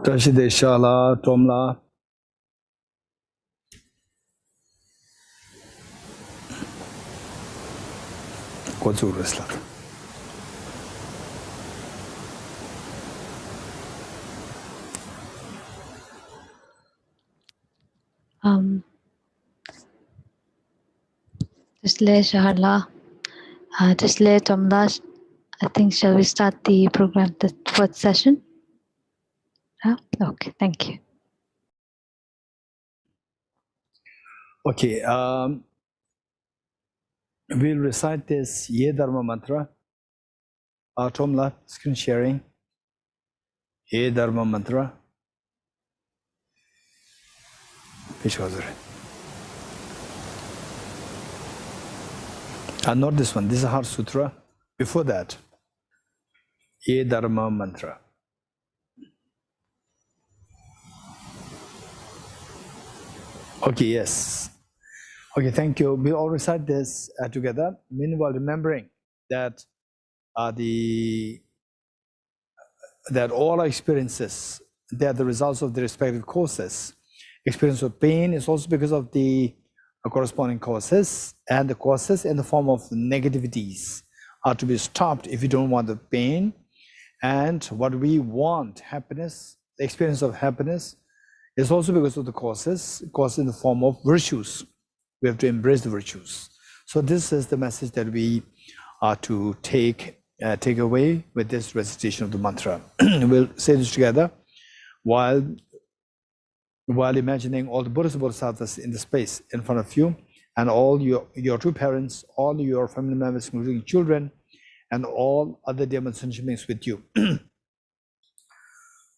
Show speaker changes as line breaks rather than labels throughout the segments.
Dorji Deshala, Tomla.
Just let Shahala, just let Tomla. I think, shall we start the program, the fourth session? Okay, thank you.
Okay, we'll recite this Ye Dharma Mantra. Tomla, screen sharing. Ye Dharma Mantra. Not this one, this is Heart Sutra. Before that, Ye Dharma Mantra. Okay, yes. Okay, thank you. We'll all recite this together. Meanwhile, remembering that that all our experiences, they are the results of the respective causes. Experience of pain is also because of the corresponding causes, and the causes in the form of negativities are to be stopped if you don't want the pain. And what we want, happiness, the experience of happiness, is also because of the causes in the form of virtues. We have to embrace the virtues. So this is the message that we are to take away with this recitation of the mantra. We'll say this together while imagining all the Buddhas and Bodhisattvas in the space in front of you, and all your two parents, all your family members, including children, and all other dear beings with you.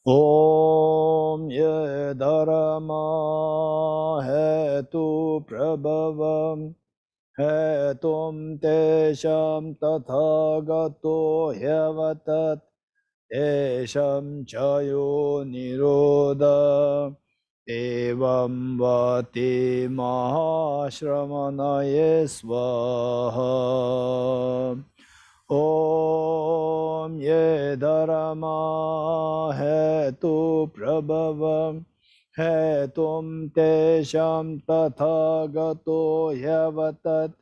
Om ye dharma hetu prabhavam hetum tesham tathagato hyavatat tesham chayo nirodha evam vati mahashramanaye svaha. Om ye dharma hetu prabhavam hetum tesham tathagato hyavatat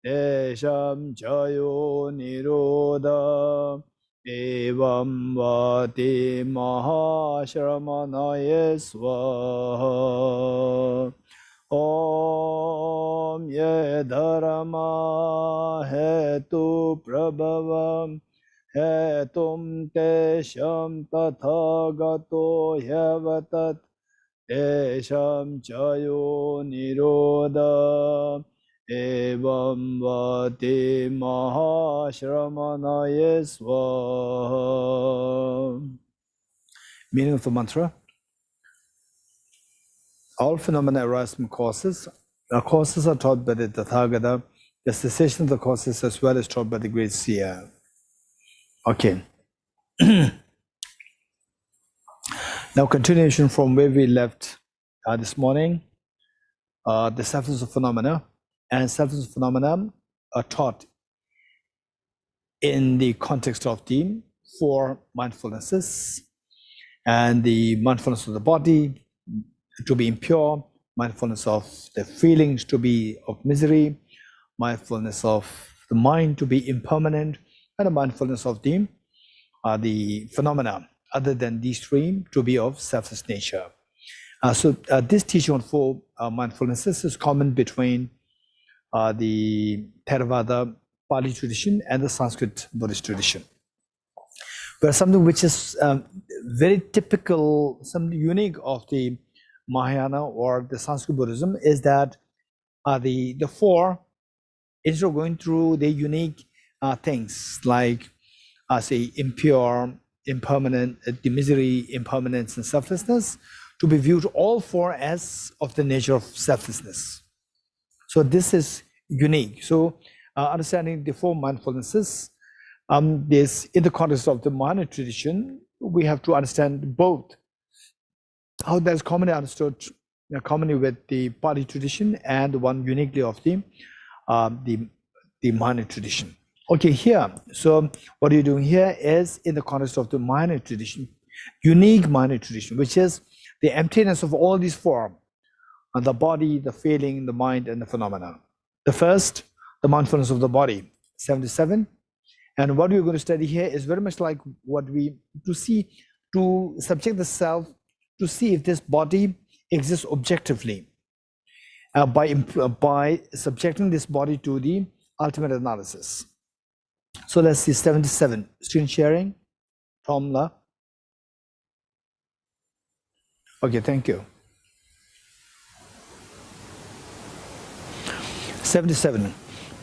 tesham chayo nirodha evam vati mahashramanaye svaha. Om ye dharma hetu prabhavam hetum tesham tathagato hyavatat tesham chayo nirodha evam vati mahashramanaye svaha. Meaning of the mantra: all phenomena arise from causes. The causes are taught by the Tathagata. The cessation of the causes as well is taught by the great seer. Okay. Now, continuation from where we left this morning, the selflessness of phenomena. And selflessness of phenomena are taught in the context of the Four Mindfulnesses, and the mindfulness of the body to be impure, mindfulness of the feelings to be of misery, mindfulness of the mind to be impermanent, and a mindfulness of the phenomena other than these three to be of selfless nature. So this teaching on four mindfulnesses is common between the Theravada Pali tradition and the Sanskrit Buddhist tradition. But something which is very typical, something unique of the Mahayana or the Sanskrit Buddhism is that the four, instead of going through the unique things like say impure, impermanent, the misery, impermanence, and selflessness, to be viewed all four as of the nature of selflessness. So this is unique. So understanding the four mindfulnesses, this in the context of the Mahayana tradition, we have to understand both how that is commonly understood, commonly with the Pali tradition, and one uniquely of the Mahayana tradition. Okay, here. So what you're doing here is in the context of the minor tradition, unique minor tradition, which is the emptiness of all these four, the body, the feeling, the mind, and the phenomena. The first, the mindfulness of the body, 77. And what we're going to study here is very much like what to subject the self to see if this body exists objectively by subjecting this body to the ultimate analysis. So let's see 77. Screen sharing, Tomla. Okay, thank you. 77.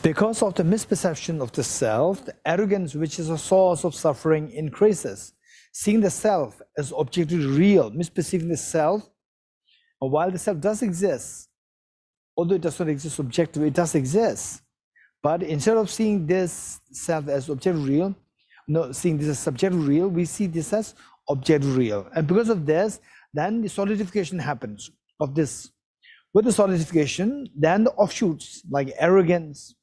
Because of the misperception of the self, the arrogance which is a source of suffering increases. Seeing the self as objectively real, misperceiving the self, and while the self does exist, although it does not exist objectively, it does exist. But instead of seeing this self as objective real, seeing this as subjective real, we see this as objective real. And because of this, then the solidification happens of this. With the solidification, then the offshoots like arrogance,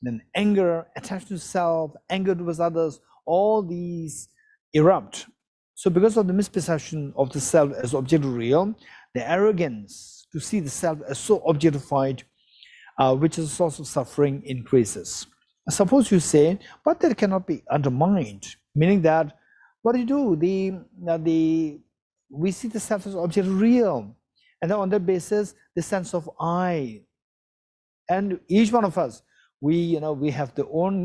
then anger, attachment to self, anger towards others, all these erupt. So because of the misperception of the self as objective real, the arrogance to see the self as so objectified, which is a source of suffering, increases. Suppose you say, but that cannot be undermined, meaning that what do? We see the self as objective real. And then on that basis, the sense of I, and each one of us, we have the own.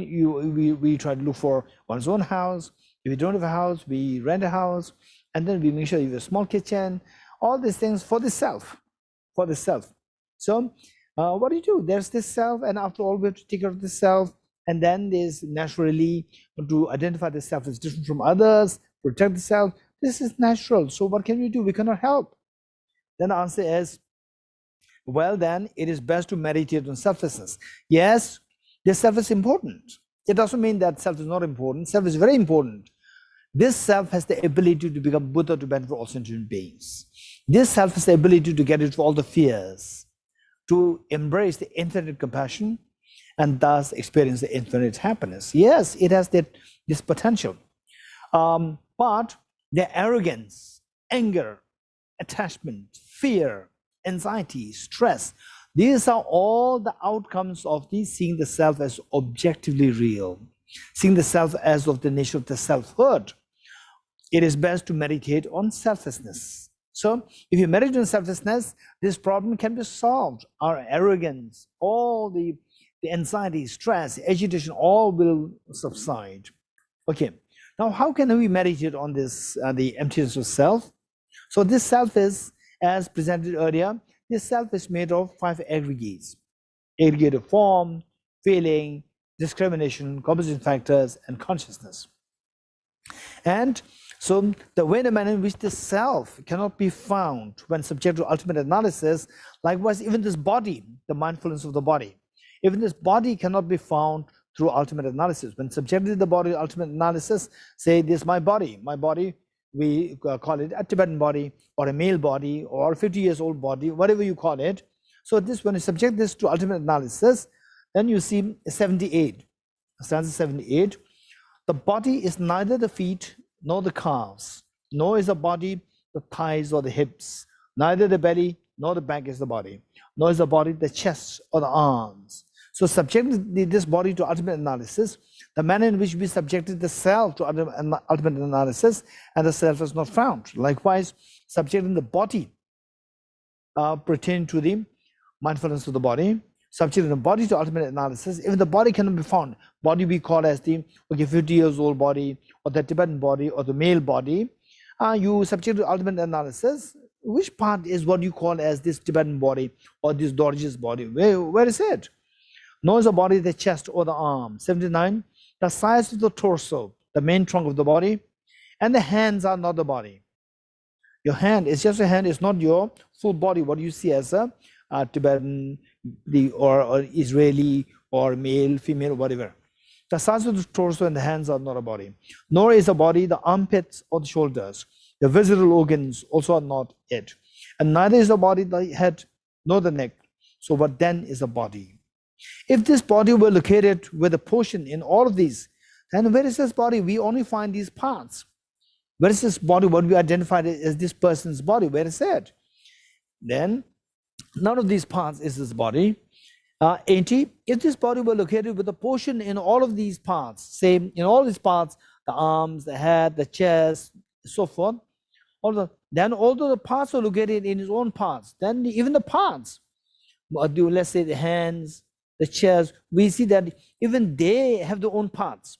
We try to look for one's own house. If we don't have a house, we rent a house, and then we make sure you have a small kitchen. All these things for the self, So, what do? There's this self, and after all, we have to take care of the self. And then there's naturally to identify the self as different from others, protect the self. This is natural. So what can we do? We cannot help. Then the answer is, well, then it is best to meditate on selflessness. Yes, this self is important. It doesn't mean that self is not important. Self is very important. This self has the ability to become Buddha to benefit all sentient beings. This self has the ability to get rid of all the fears, to embrace the infinite compassion, and thus experience the infinite happiness. Yes, it has this potential. But the arrogance, anger, attachment, fear, anxiety, stress, these are all the outcomes of seeing the self as objectively real, seeing the self as of the nature of the selfhood. It is best to meditate on selflessness. So if you meditate on selflessness, this problem can be solved. Our arrogance, all the anxiety, stress, agitation, all will subside. Okay, now how can we meditate on this, the emptiness of self? So this self is, as presented earlier, this self is made of 5 aggregates. Aggregate of form, feeling, discrimination, composition factors, and consciousness. And so the way, the manner in which the self cannot be found when subject to ultimate analysis, likewise even this body, the mindfulness of the body, even this body cannot be found through ultimate analysis. When subjected to the body ultimate analysis, say this is my body, we call it a Tibetan body or a male body or a 50 years old body, whatever you call it. So this, when you subject this to ultimate analysis, then you see 78, stanza 78. The body is neither the feet nor the calves, nor is the body the thighs or the hips, neither the belly nor the back is the body, nor is the body the chest or the arms. So subjecting this body to ultimate analysis, the manner in which we subjected the self to ultimate analysis, and the self is not found. Likewise, subjecting the body pertaining to the mindfulness of the body, subjecting the body to ultimate analysis, if the body cannot be found, body we call as the 50 years old body, or the Tibetan body, or the male body, you subject to ultimate analysis, which part is what you call as this Tibetan body, or this Dorji's body? Where is it? Nor is the body the chest or the arm. 79, the size of the torso, the main trunk of the body, and the hands are not the body. Your hand is just a hand, it's not your full body, what you see as a Tibetan, or Israeli, or male, female, whatever. The size of the torso and the hands are not a body. Nor is the body the armpits or the shoulders. The visceral organs also are not it. And neither is the body the head nor the neck. So what then is a body? If this body were located with a portion in all of these, then where is this body? We only find these parts. Where is this body? What we identified as this person's body? Where is it? Then none of these parts is this body. 80. If this body were located with a portion in all of these parts, say in all these parts, the arms, the head, the chest, so forth, then although the parts are located in its own parts, then even the parts, let's say the hands, the chest, we see that even they have their own parts.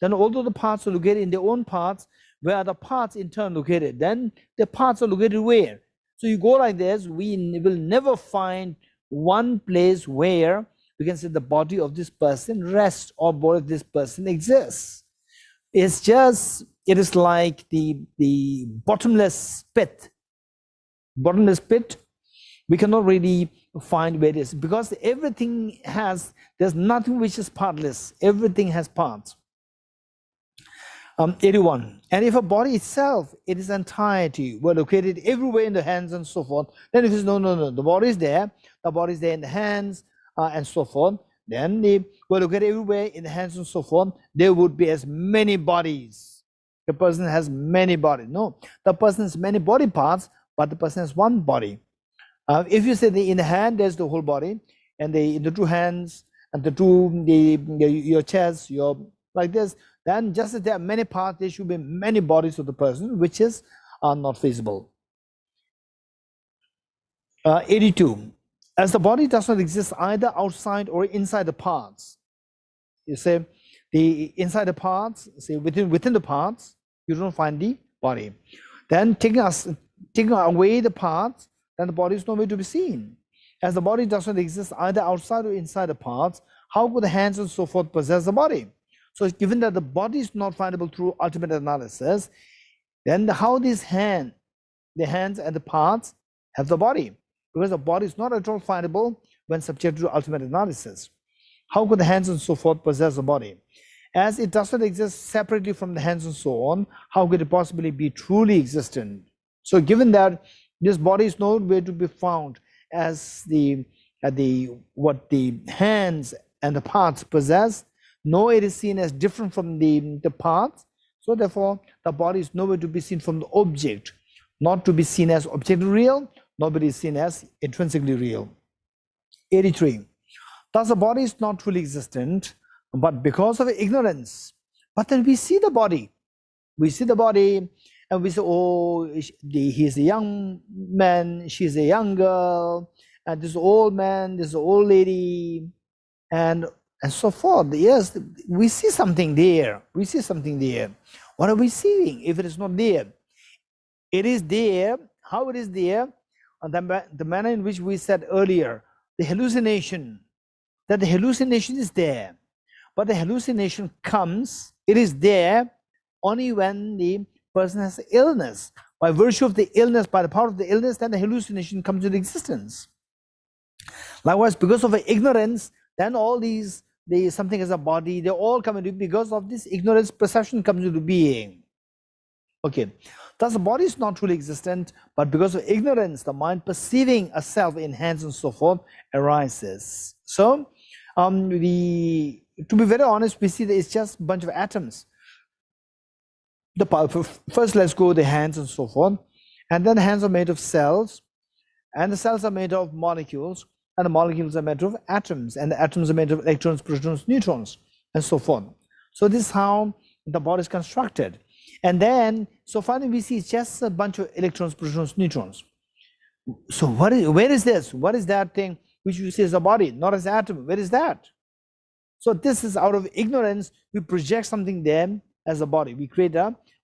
Then although the parts are located in their own parts, where are the parts in turn located? Then the parts are located where? So you go like this, we will never find one place where we can say the body of this person rests or body of this person exists. It's just, it is like the bottomless pit. Bottomless pit, we cannot really find where it is, because everything has, there's nothing which is partless. Everything has parts. 81. And if a body itself, it is entirety, were located everywhere in the hands and so forth, then if it's no, the body is there in the hands and so forth, then they were located everywhere in the hands and so forth, there would be as many bodies. The person has many bodies. No, the person has many body parts, but the person has one body. If you say in the hand, there's the whole body, and in the two hands, and your chest, your like this, then just as there are many parts, there should be many bodies of the person, which is not feasible. 82. As the body does not exist either outside or inside the parts, you say the inside the parts, say within the parts, you don't find the body. Then taking away the parts, then the body is nowhere to be seen. As the body does not exist either outside or inside the parts, how could the hands and so forth possess the body? So given that the body is not findable through ultimate analysis, then how these hands and the parts have the body? Because the body is not at all findable when subject to ultimate analysis. How could the hands and so forth possess the body? As it does not exist separately from the hands and so on, how could it possibly be truly existent? So given that this body is nowhere to be found as what the hands and the parts possess, nor it is seen as different from the parts, so therefore the body is nowhere to be seen from the object, not to be seen as objectively real, nor be seen as intrinsically real. 83. Thus the body is not truly existent, but because of ignorance. But then we see the body. We see the body and we say, oh, he's a young man, she's a young girl, and this old man, this old lady, and so forth. Yes, we see something there. We see something there. What are we seeing if it is not there? It is there. How it is there? The manner in which we said earlier, the hallucination, that the hallucination is there. But the hallucination comes, it is there only when the person has illness. By virtue of the illness, by the power of the illness, then the hallucination comes into existence. Likewise, because of ignorance, then all these, something as a body, they all come into, because of this ignorance, perception comes into being. Okay, thus the body is not truly existent, but because of ignorance, the mind perceiving a self in hands and so forth arises. So, to be very honest, we see that it's just a bunch of atoms. First, let's go the hands and so forth, and then the hands are made of cells, and the cells are made of molecules, and the molecules are made of atoms, and the atoms are made of electrons, protons, neutrons, and so forth. So this is how the body is constructed. And then, so finally we see it's just a bunch of electrons, protons, neutrons. So where is this? What is that thing which you see as a body, not as atom? Where is that? So this is out of ignorance, we project something there as a body. We create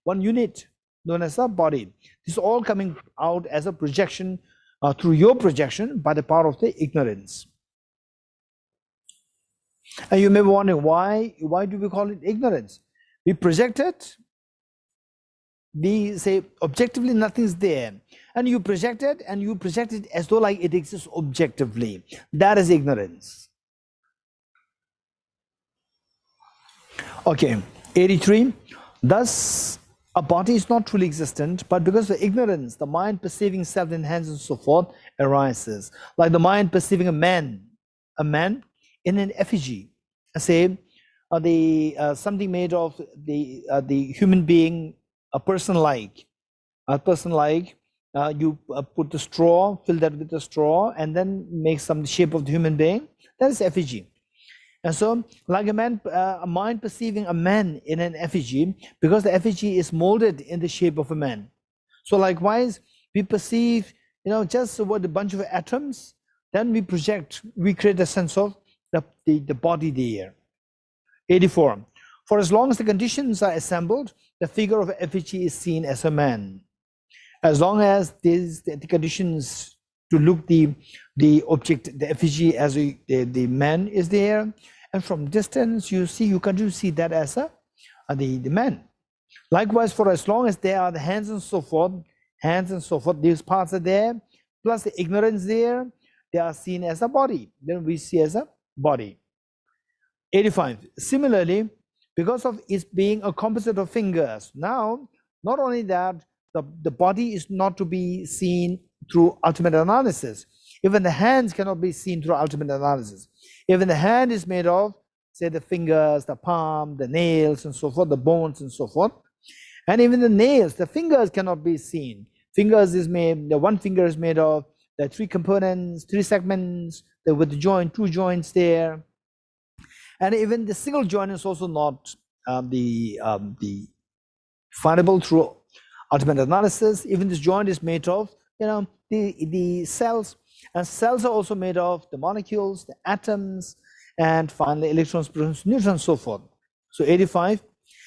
one unit known as a body. This is all coming out as a projection through your projection by the power of the ignorance. And you may be wondering, why do we call it ignorance? We project it. We say objectively nothing is there, and you project it, and you project it as though like it exists objectively. That is ignorance. Okay, 83. Thus a body is not truly existent, but because of ignorance, the mind perceiving self in hands and so forth arises. Like the mind perceiving a man in an effigy, say something made of the human being, a person like, you put the straw, fill that with the straw, and then make some shape of the human being. That is effigy. And so, like a mind perceiving a man in an effigy, because the effigy is molded in the shape of a man. So likewise, we perceive, just what a bunch of atoms, then we project, we create a sense of the body there. 84. For as long as the conditions are assembled, the figure of effigy is seen as a man. As long as the conditions to look the object, the effigy as the man is there, and from distance you continue to see that as the man. Likewise, for as long as there are the hands and so forth, these parts are there, plus the ignorance there, they are seen as a body. Then we see as a body. 85. Similarly, because of its being a composite of fingers, now not only that, the body is not to be seen through ultimate analysis. Even the hands cannot be seen through ultimate analysis. Even the hand is made of, say, the fingers, the palm, the nails, and so forth, the bones, and so forth. And even the nails, the fingers cannot be seen. The one finger is made of the 3 components, 3 segments, with the joint, 2 joints there. And even the single joint is also not findable through ultimate analysis. Even this joint is made of, the cells, and cells are also made of the molecules, the atoms, and finally electrons, protons, neutrons, so forth. So 85.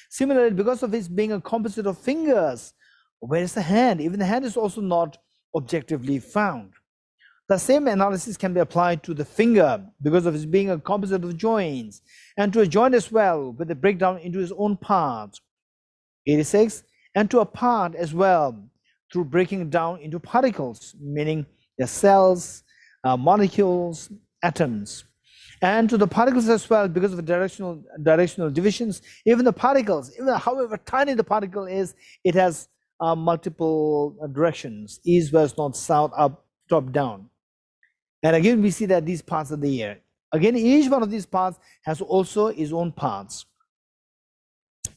Similarly, because of its being a composite of fingers, where is the hand? Even the hand is also not objectively found. The same analysis can be applied to the finger because of its being a composite of joints, and to a joint as well, with the breakdown into its own parts. 86. And to a part as well, through breaking it down into particles, meaning the cells, molecules, atoms. And to the particles as well, because of the directional divisions. Even the particles, even however tiny the particle is, it has multiple directions: east, west, north, south, up, top, down. And again, we see that these parts are there. Again, each one of these parts has also its own parts.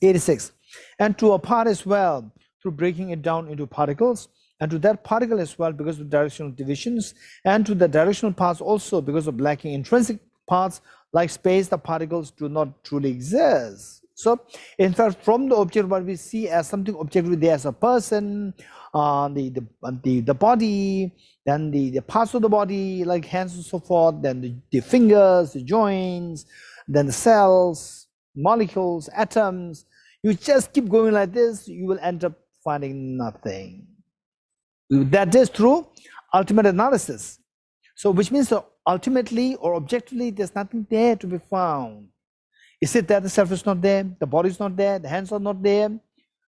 86. And to a part as well, through breaking it down into particles, and to that particle as well, because of directional divisions, and to the directional parts also, because of lacking intrinsic parts like space, the particles do not truly exist. So, in fact, from the object, what we see as something objectively there as a person, the body, then the parts of the body like hands and so forth, then the fingers, the joints, then the cells, molecules, atoms. You just keep going like this, you will end up finding nothing. That is through ultimate analysis. So which means that ultimately or objectively, there's nothing there to be found. Is it that the self is not there, the body is not there, the hands are not there?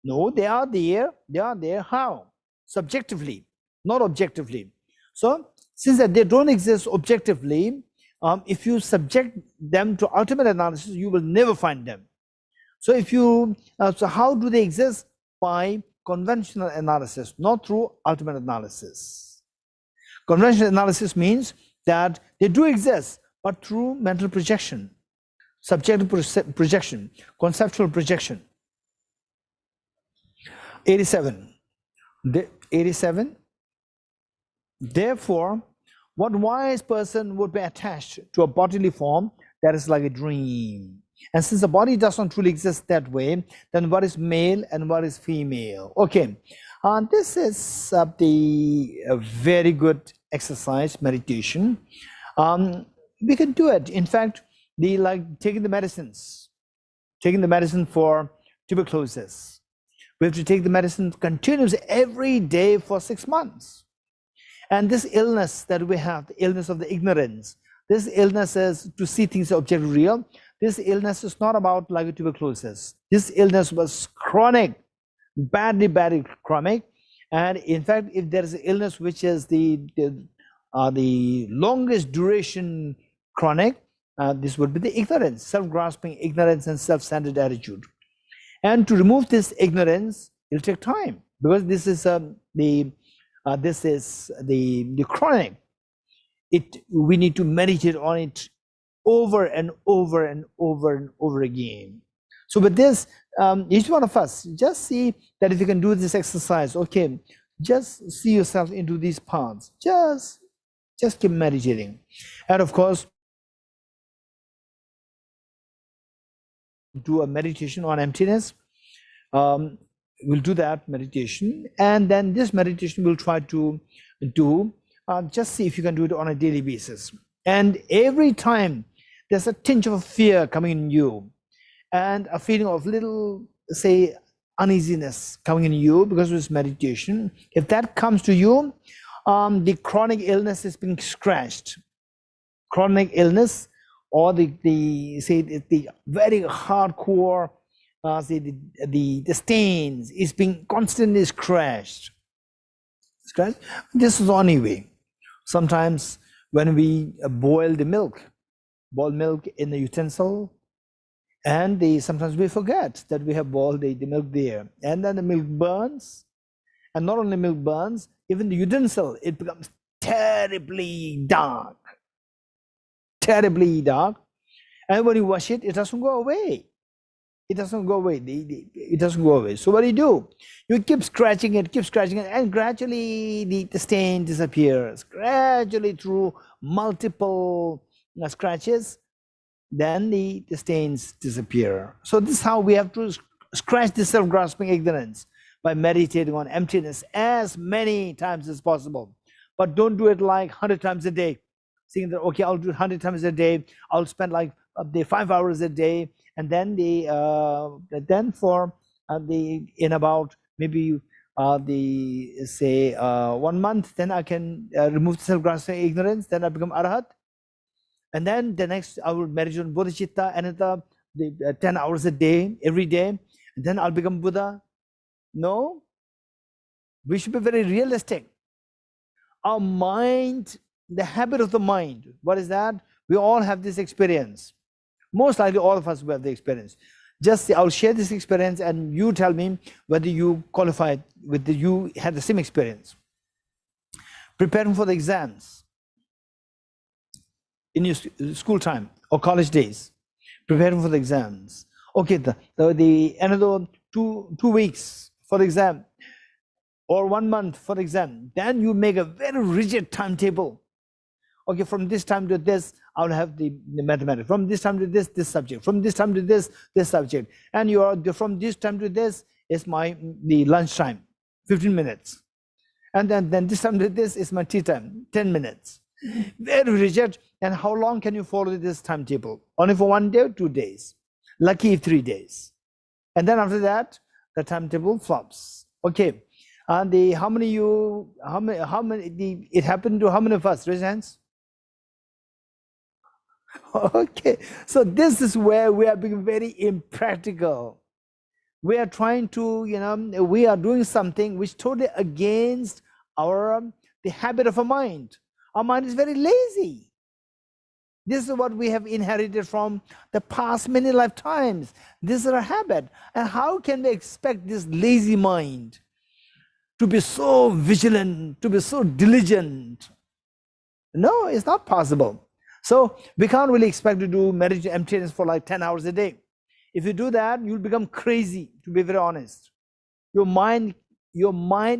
No, they are there. They are there. How? Subjectively, not objectively. So since that they don't exist objectively, if you subject them to ultimate analysis, you will never find them. So if you, so how do they exist? By conventional analysis, not through ultimate analysis. Conventional analysis means that they do exist, but through mental projection, subjective projection, conceptual projection. 87. 87. Therefore, what wise person would be attached to a bodily form that is like a dream? And since the body does not truly exist that way, then what is male and what is female? Okay, this is a very good exercise, meditation. We can do it. In fact, like taking the medicine for tuberculosis. We have to take the medicine continuously every day for 6 months. And this illness that we have, the illness of the ignorance, this illness is to see things objectively real. This illness is not about like tuberculosis. This illness was chronic, badly chronic. And in fact, if there is an illness which is the longest duration chronic, this would be the ignorance, self-grasping ignorance and self-centered attitude. And to remove this ignorance, it'll take time, because this is the chronic. We need to meditate on it over and over and over and over again. So with this, each one of us, just see that if you can do this exercise, okay, just see yourself into these paths. Just keep meditating. And of course, do a meditation on emptiness. We'll do that meditation, and then this meditation we'll try to do, just see if you can do it on a daily basis. And every time there's a tinge of fear coming in you, and a feeling of little, say, uneasiness coming in you because of this meditation, if that comes to you, the chronic illness is being scratched. Chronic illness, or the very hardcore, say the stains is being constantly scratched. This is the only way. Sometimes when we boil milk in the utensil, and sometimes we forget that we have boiled the milk there, and then the milk burns, and not only milk burns, even the utensil, it becomes terribly dark, and when you wash it, it doesn't go away. It doesn't go away. It doesn't go away. So what do? You keep scratching it, and gradually the stain disappears. Gradually, through multiple scratches, then the stains disappear. So this is how we have to scratch the self-grasping ignorance, by meditating on emptiness as many times as possible. But don't do it like 100 times a day. Saying that, okay, I'll do it 100 times a day. I'll spend like 5 hours a day. And then in about maybe 1 month, then I can remove the self-grasping ignorance. Then I become Arhat. And then the next, I will meditate on Bodhisattva, another 10 hours a day, every day. And then I'll become Buddha. No, we should be very realistic. Our mind, the habit of the mind, what is that? We all have this experience. Most likely all of us will have the experience. Just I'll share this experience and you tell me whether you qualified, whether you had the same experience. Preparing for the exams in your school time or college days, preparing for the exams. Okay, the another two weeks for the exam, or 1 month for the exam. Then you make a very rigid timetable. Okay, from this time to this, I'll have the mathematics. From this time to this subject. From this time to this subject. And from this time to this is the lunch time, 15 minutes. And then this time to this is my tea time, 10 minutes. Very rigid. And how long can you follow this timetable? Only for 1 day or 2 days. Lucky if 3 days. And then after that, the timetable flops. Okay. And it happened to how many of us? Raise hands. Okay, so this is where we are being very impractical. We are trying to, we are doing something which totally against the habit of a mind. Our mind is very lazy. This is what we have inherited from the past many lifetimes. This is our habit. And how can we expect this lazy mind to be so vigilant, to be so diligent? No, it's not possible. So we can't really expect to do meditation emptiness for like 10 hours a day. If you do that, you'll become crazy, to be very honest. Your mind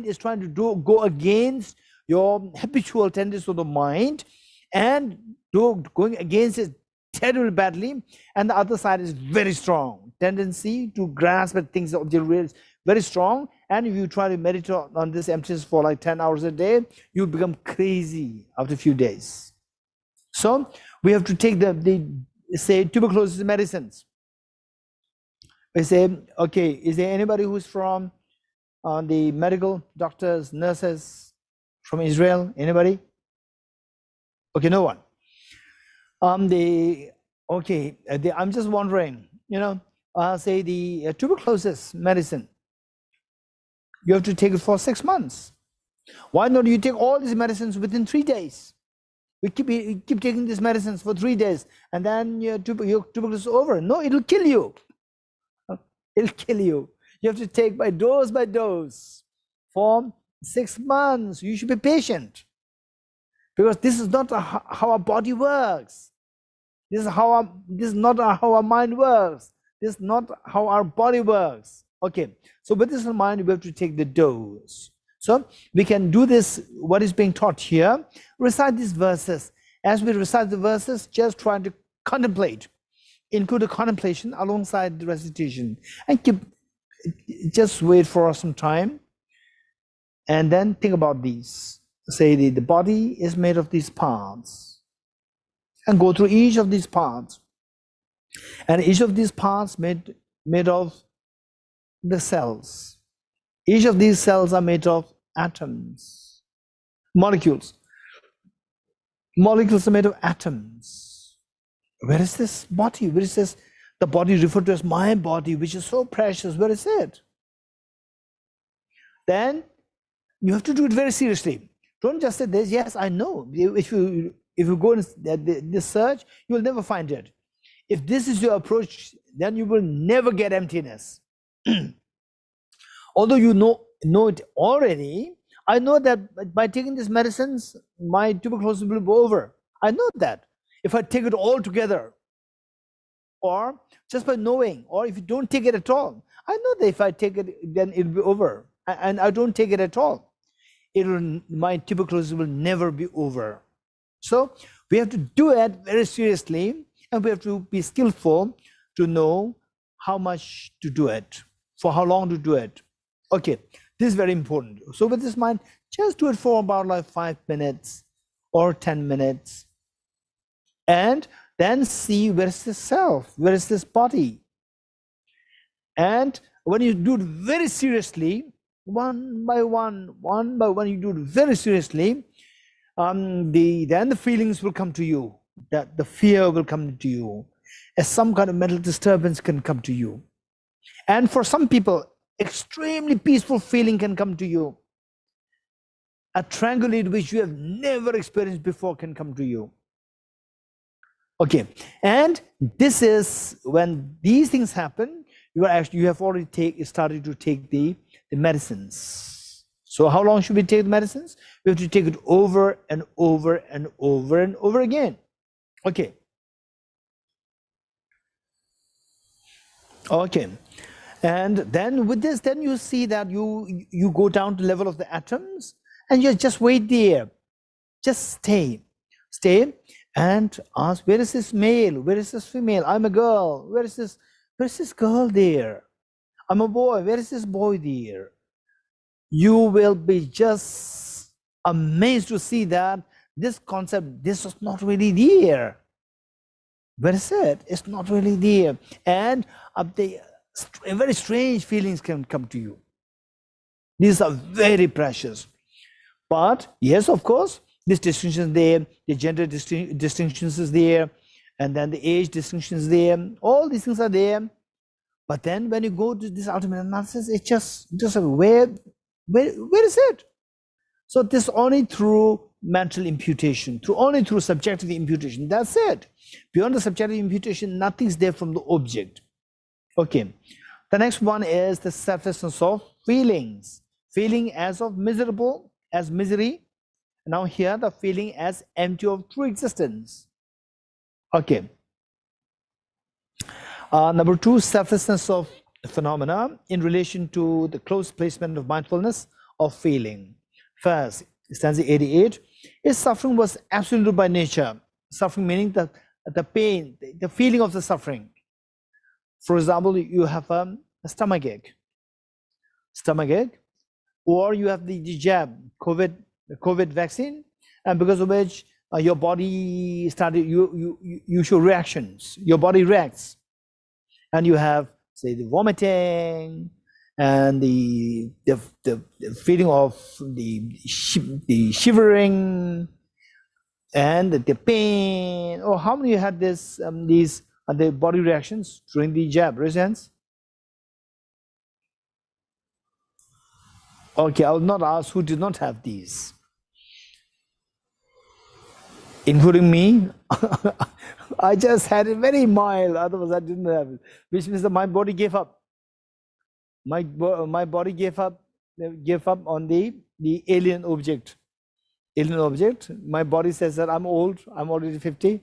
is trying to go against your habitual tendency of the mind, and going against it terribly badly. And the other side is very strong. Tendency to grasp at things of the real is very strong. And if you try to meditate on this emptiness for like 10 hours a day, you'll become crazy after a few days. So we have to take the tuberculosis medicines. We say, okay, is there anybody who's from the medical doctors, nurses from Israel? Anybody? Okay, no one. I'm just wondering, say the tuberculosis medicine, you have to take it for 6 months. Why not you take all these medicines within 3 days? We keep taking these medicines for 3 days, and then your tuberculosis is over. No, it'll kill you. It'll kill you. You have to take by dose for 6 months. You should be patient, because this is not how our body works. This is not how our mind works. This is not how our body works. Okay, so with this in mind, we have to take the dose. So we can do this, what is being taught here, recite these verses. As we recite the verses, just try to contemplate, include the contemplation alongside the recitation, and just wait for some time, and then think about these. Say the body is made of these parts, and go through each of these parts, and each of these parts made of the cells. Each of these cells are made of atoms, molecules. Molecules are made of atoms. Where is this body? Where is this? The body referred to as my body, which is so precious. Where is it? Then you have to do it very seriously. Don't just say this. Yes, I know. If you go in this search, you will never find it. If this is your approach, then you will never get emptiness. Although you know it already, I know that by taking these medicines, my tuberculosis will be over. I know that. If I take it all together, or just by knowing, or if you don't take it at all, I know that if I take it, then it'll be over. And I don't take it at all, my tuberculosis will never be over. So we have to do it very seriously, and we have to be skillful to know how much to do it, for how long to do it. Okay, this is very important. So with this mind, just do it for about like 5 minutes or 10 minutes, and then see where is this self, where is this body. And when you do it very seriously, one by one, you do it very seriously, then the feelings will come to you, that the fear will come to you, as some kind of mental disturbance can come to you. And for some people, extremely peaceful feeling can come to you. A tranquility which you have never experienced before can come to you. Okay, and this is when these things happen, you have already started to take the medicines. So how long should we take the medicines? We have to take it over and over and over and over again. Okay. Okay. And then with this, then you see that you go down to the level of the atoms, and you just wait there. Just stay and ask, where is this male? Where is this female? I'm a girl. Where is this girl there? I'm a boy. Where is this boy there? You will be just amazed to see that this concept, this is not really there. Where is it? It's not really there. And very strange feelings can come to you. These are very precious. But yes, of course, this distinction is there, the gender distinctions is there, and then the age distinction is there. All these things are there. But then when you go to this ultimate analysis, it's just where is it? So this only through mental imputation, only through subjective imputation. That's it. Beyond the subjective imputation, nothing's there from the object. Okay. The next one is the selflessness of feelings. Feeling as of miserable, as misery. Now here the feeling as empty of true existence. Okay. Number 2, selflessness of phenomena in relation to the close placement of mindfulness of feeling. First, stanza 88, is suffering was absolute by nature. Suffering meaning the pain, the feeling of the suffering. For example, you have a stomach ache, or you have the jab, COVID vaccine, and because of which your body started, you show reactions, your body reacts, and you have, say, the vomiting and the feeling of the shivering and the pain. Oh, how many had these are the body reactions during the jab? Raise hands. Okay, I will not ask who did not have these, including me. I just had it very mild, otherwise I didn't have it, which means that my body gave up. My body gave up on the alien object. My body says that I'm old, I'm already 50.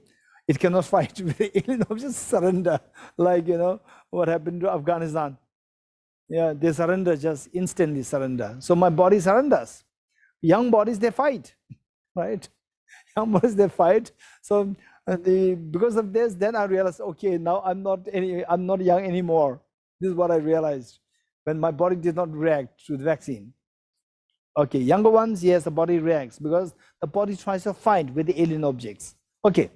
It cannot fight with the alien objects. Surrender, like what happened to Afghanistan. Yeah, they surrender, just instantly surrender. So my body surrenders. Young bodies, they fight, right? Young bodies, they fight. So because of this, then I realized, okay, now I'm not young anymore. This is what I realized when my body did not react to the vaccine. Okay, younger ones, yes, the body reacts because the body tries to fight with the alien objects. Okay.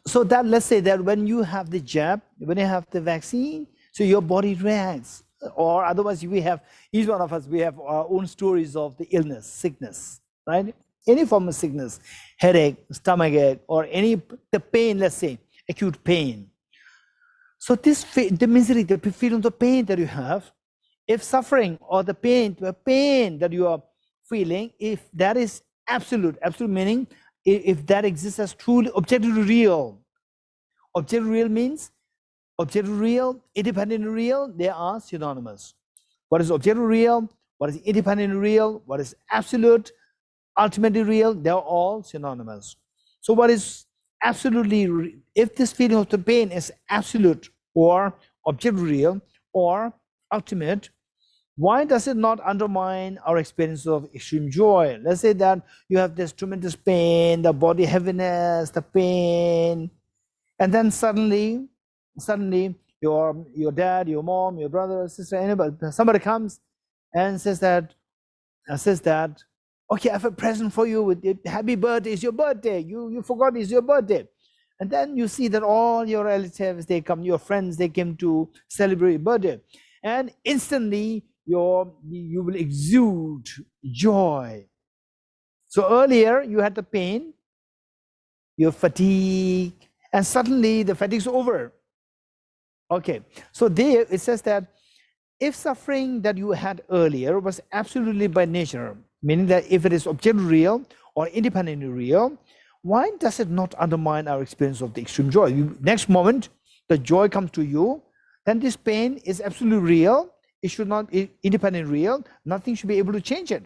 So that, let's say that when you have the jab, when you have the vaccine, so your body reacts, or otherwise each one of us, we have our own stories of the illness, sickness, right? Any form of sickness, headache, stomachache, or the pain, let's say, acute pain. So the misery, the feeling of the pain that you have, if suffering or the pain that you are feeling, if that is absolute meaning, if that exists as truly objectively real. Objectively real means objectively real, independent real, they are synonymous. What is objectively real? What is independent real? What is absolute, ultimately real? They are all synonymous. So what is absolutely, if this feeling of the pain is absolute or objectively real or ultimate, why does it not undermine our experience of extreme joy? Let's say that you have this tremendous pain, the body heaviness, the pain, and then suddenly your dad, your mom, your brother, sister, anybody, somebody comes and says that, okay, I have a present for you. With it. Happy birthday! It's your birthday. You forgot it's your birthday, and then you see that all your relatives, they come, your friends, they came to celebrate your birthday, and instantly you will exude joy. So earlier you had the pain, your fatigue, and suddenly the fatigue is over. Okay, so there it says that if suffering that you had earlier was absolutely by nature, meaning that if it is objectively real or independently real, why does it not undermine our experience of the extreme joy? Next moment, the joy comes to you, then this pain is absolutely real. It should not be independent real. Nothing should be able to change it.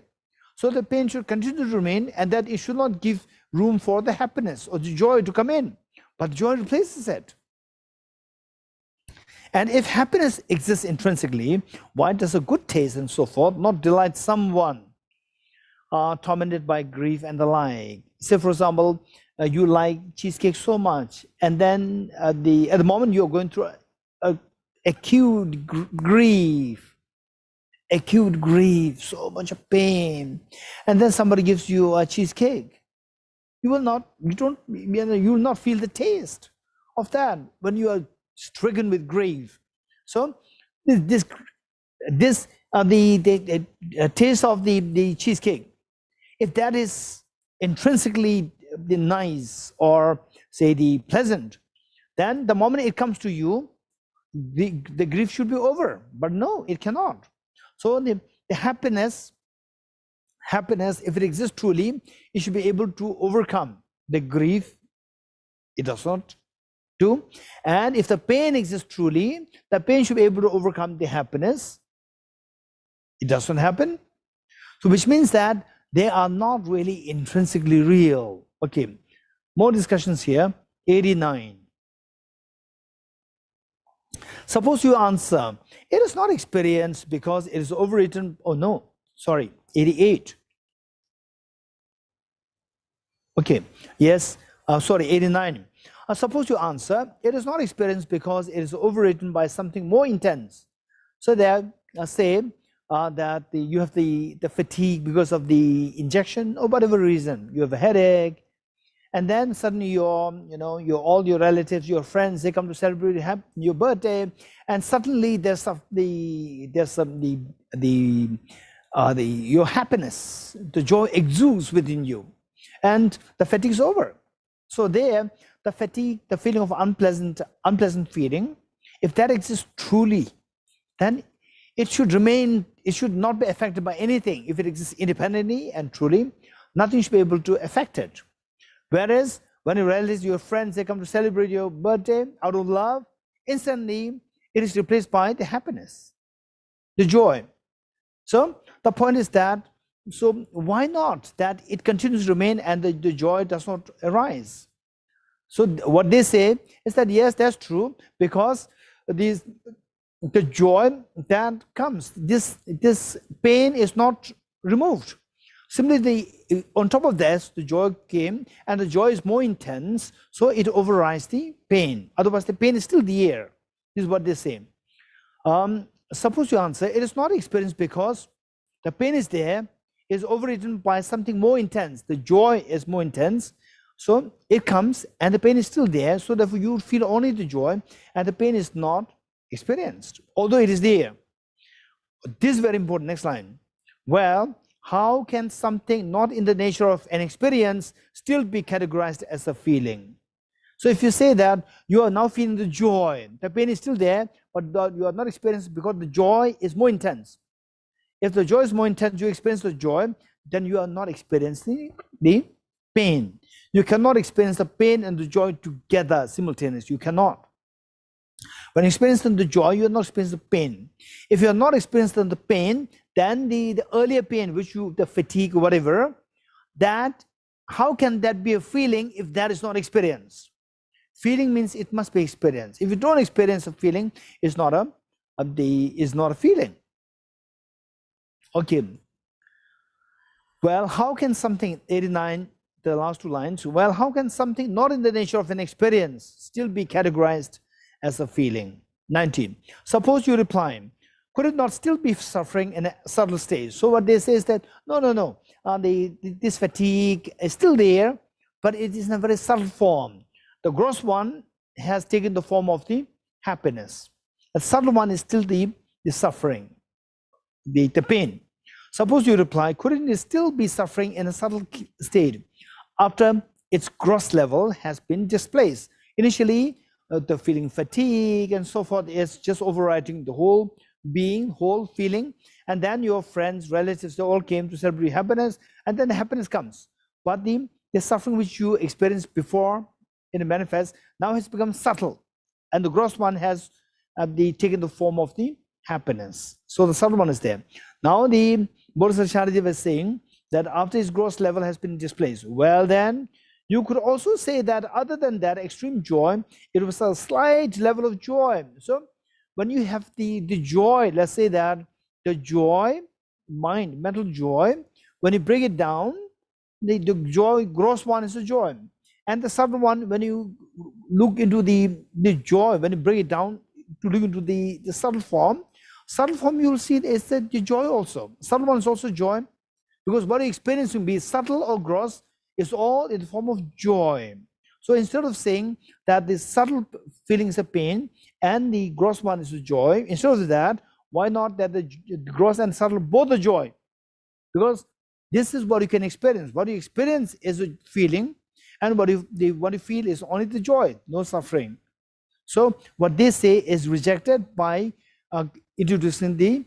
So the pain should continue to remain, and that it should not give room for the happiness or the joy to come in. But joy replaces it. And if happiness exists intrinsically, why does a good taste and so forth not delight someone tormented by grief and the like? Say, for example, you like cheesecake so much, and then at the moment you're going through acute grief, so much of pain, and then somebody gives you a cheesecake. You will not feel the taste of that when you are stricken with grief. So the taste of the cheesecake, if that is intrinsically the nice or say the pleasant, then the moment it comes to you, the grief should be over. But no, it cannot. So the happiness, if it exists truly, it should be able to overcome the grief. It does not do. And if the pain exists truly, the pain should be able to overcome the happiness. It doesn't happen. So which means that they are not really intrinsically real. Okay, more discussions here. 89. Suppose you answer, it is not experienced because it is overwritten. Oh no, sorry, 88. Okay, yes, sorry, 89. Suppose you answer, it is not experienced because it is overwritten by something more intense. So that say that you have the fatigue because of the injection or whatever reason. You have a headache, and then suddenly all your relatives, your friends, they come to celebrate your birthday, and suddenly your happiness, the joy exudes within you, and the fatigue is over. So there, the fatigue, the feeling of unpleasant feeling, if that exists truly, then it should remain. It should not be affected by anything. If it exists independently and truly, nothing should be able to affect it. Whereas when your relatives, your friends, they come to celebrate your birthday out of love, instantly it is replaced by the happiness, the joy. So the point is that, so why not that it continues to remain and the joy does not arise? So what they say is that yes, that's true, because the joy that comes, this pain is not removed. Simply on top of this, the joy came, and the joy is more intense, so it overrides the pain. Otherwise, the pain is still there. This is what they say. Suppose you answer, it is not experienced because the pain is there, is overridden by something more intense. The joy is more intense, so it comes, and the pain is still there. So therefore, you feel only the joy, and the pain is not experienced, although it is there. This is very important. Next line. Well, how can something not in the nature of an experience still be categorized as a feeling? So if you say that you are now feeling the joy, the pain is still there, but you are not experiencing because the joy is more intense. If the joy is more intense, you experience the joy, then you are not experiencing the pain. You cannot experience the pain and the joy together simultaneously. You cannot. When experiencing the joy, you are not experiencing the pain. If you are not experiencing the pain, then the earlier pain, the fatigue, whatever, that, how can that be a feeling if that is not experienced? Feeling means it must be experienced. If you don't experience a feeling, it's not a feeling. Okay. Well, how can something, 89, the last two lines, well, how can something not in the nature of an experience still be categorized as a feeling? 19. Suppose you reply, could it not still be suffering in a subtle stage? So what they say is that, no. This fatigue is still there, but it is in a very subtle form. The gross one has taken the form of the happiness. The subtle one is still the suffering, the pain. Suppose you reply, couldn't it still be suffering in a subtle state after its gross level has been displaced? Initially, the feeling fatigue and so forth is just overriding the whole being, whole feeling, and then your friends, relatives, they all came to celebrate happiness, and then the happiness comes. But the suffering which you experienced before in the manifest now has become subtle, and the gross one has taken the form of the happiness. So the subtle one is there. Now the Bodhisattva was saying that after his gross level has been displaced, well then, you could also say that other than that extreme joy, it was a slight level of joy. So when you have the joy, let's say that the joy, mental joy, when you break it down, the joy, gross one is the joy. And the subtle one, when you look into the joy, when you break it down to look into the subtle form, you will see is that the joy also. Subtle one is also joy, because what you're experiencing, be it subtle or gross, is all in the form of joy. So instead of saying that the subtle feeling is a pain and the gross one is a joy, instead of that, why not that the gross and subtle both are joy? Because this is what you can experience. What you experience is a feeling, and what you feel is only the joy, no suffering. So what they say is rejected by introducing the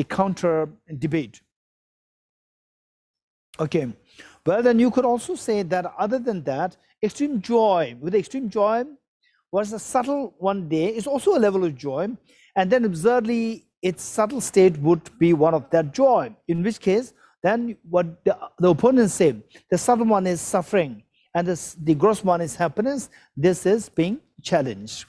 counter debate. Okay, well then you could also say that other than that, extreme joy, with extreme joy, was a subtle one day, is also a level of joy, and then absurdly its subtle state would be one of that joy, in which case then what the opponents say, the subtle one is suffering and the gross one is happiness. This is being challenged.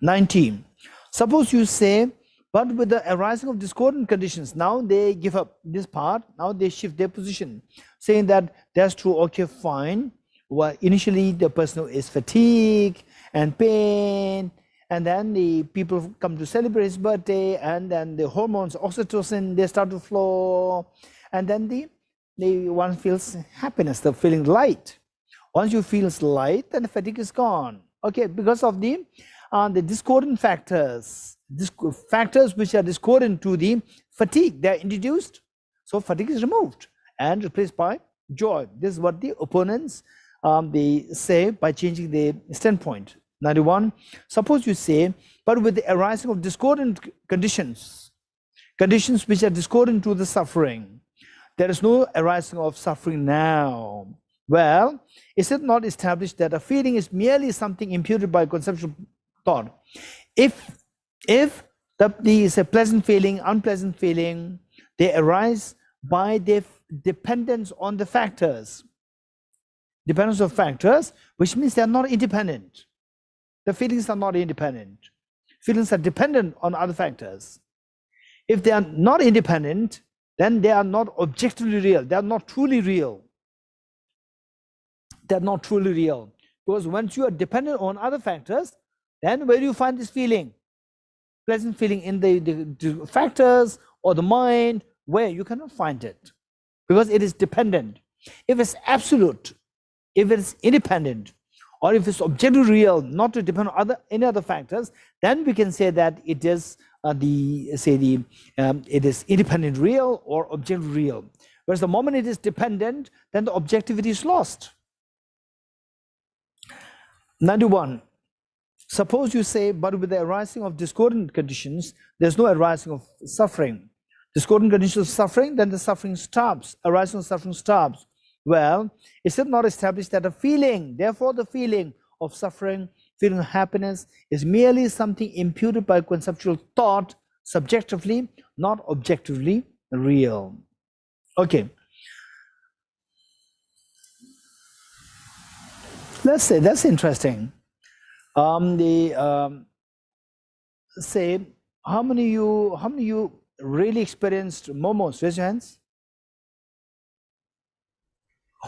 19. Suppose you say, but with the arising of discordant conditions, now they give up this part, now they shift their position, saying that that's true, okay, fine. Well, initially the person is fatigue and pain, and then the people come to celebrate his birthday, and then the hormones, oxytocin, they start to flow, and then the one feels happiness, the feeling light. Once you feel light, then the fatigue is gone. Okay, because of the discordant factors which are discordant to the fatigue, they are introduced. So fatigue is removed and replaced by joy. This is what the opponents they say by changing the standpoint. 91. Suppose you say, but with the arising of discordant conditions which are discordant to the suffering, there is no arising of suffering now. Well, is it not established that a feeling is merely something imputed by conceptual thought? If is a pleasant feeling, unpleasant feeling, they arise by their dependence on the factors. dependence of factors, which means they are not independent. The feelings are not independent. Feelings are dependent on other factors. If they are not independent, then they are not objectively real. They are not truly real. They are not truly real. Because once you are dependent on other factors, then where do you find this feeling? Pleasant feeling in the factors or the mind, where you cannot find it. Because it is dependent. If it's absolute, if it's independent, or if it's objectively real, not to depend on any other factors, then we can say that it is it is independent real or objective real. Whereas the moment it is dependent, then the objectivity is lost. 91. Suppose you say, but with the arising of discordant conditions, there's no arising of suffering. Discordant conditions of suffering, then the suffering stops. Arising of suffering stops. Well, is it not established that a feeling, therefore the feeling of suffering, feeling of happiness, is merely something imputed by conceptual thought, subjectively, not objectively real? Okay. Let's say, that's interesting. Say, how many of you really experienced momos? Raise your hands.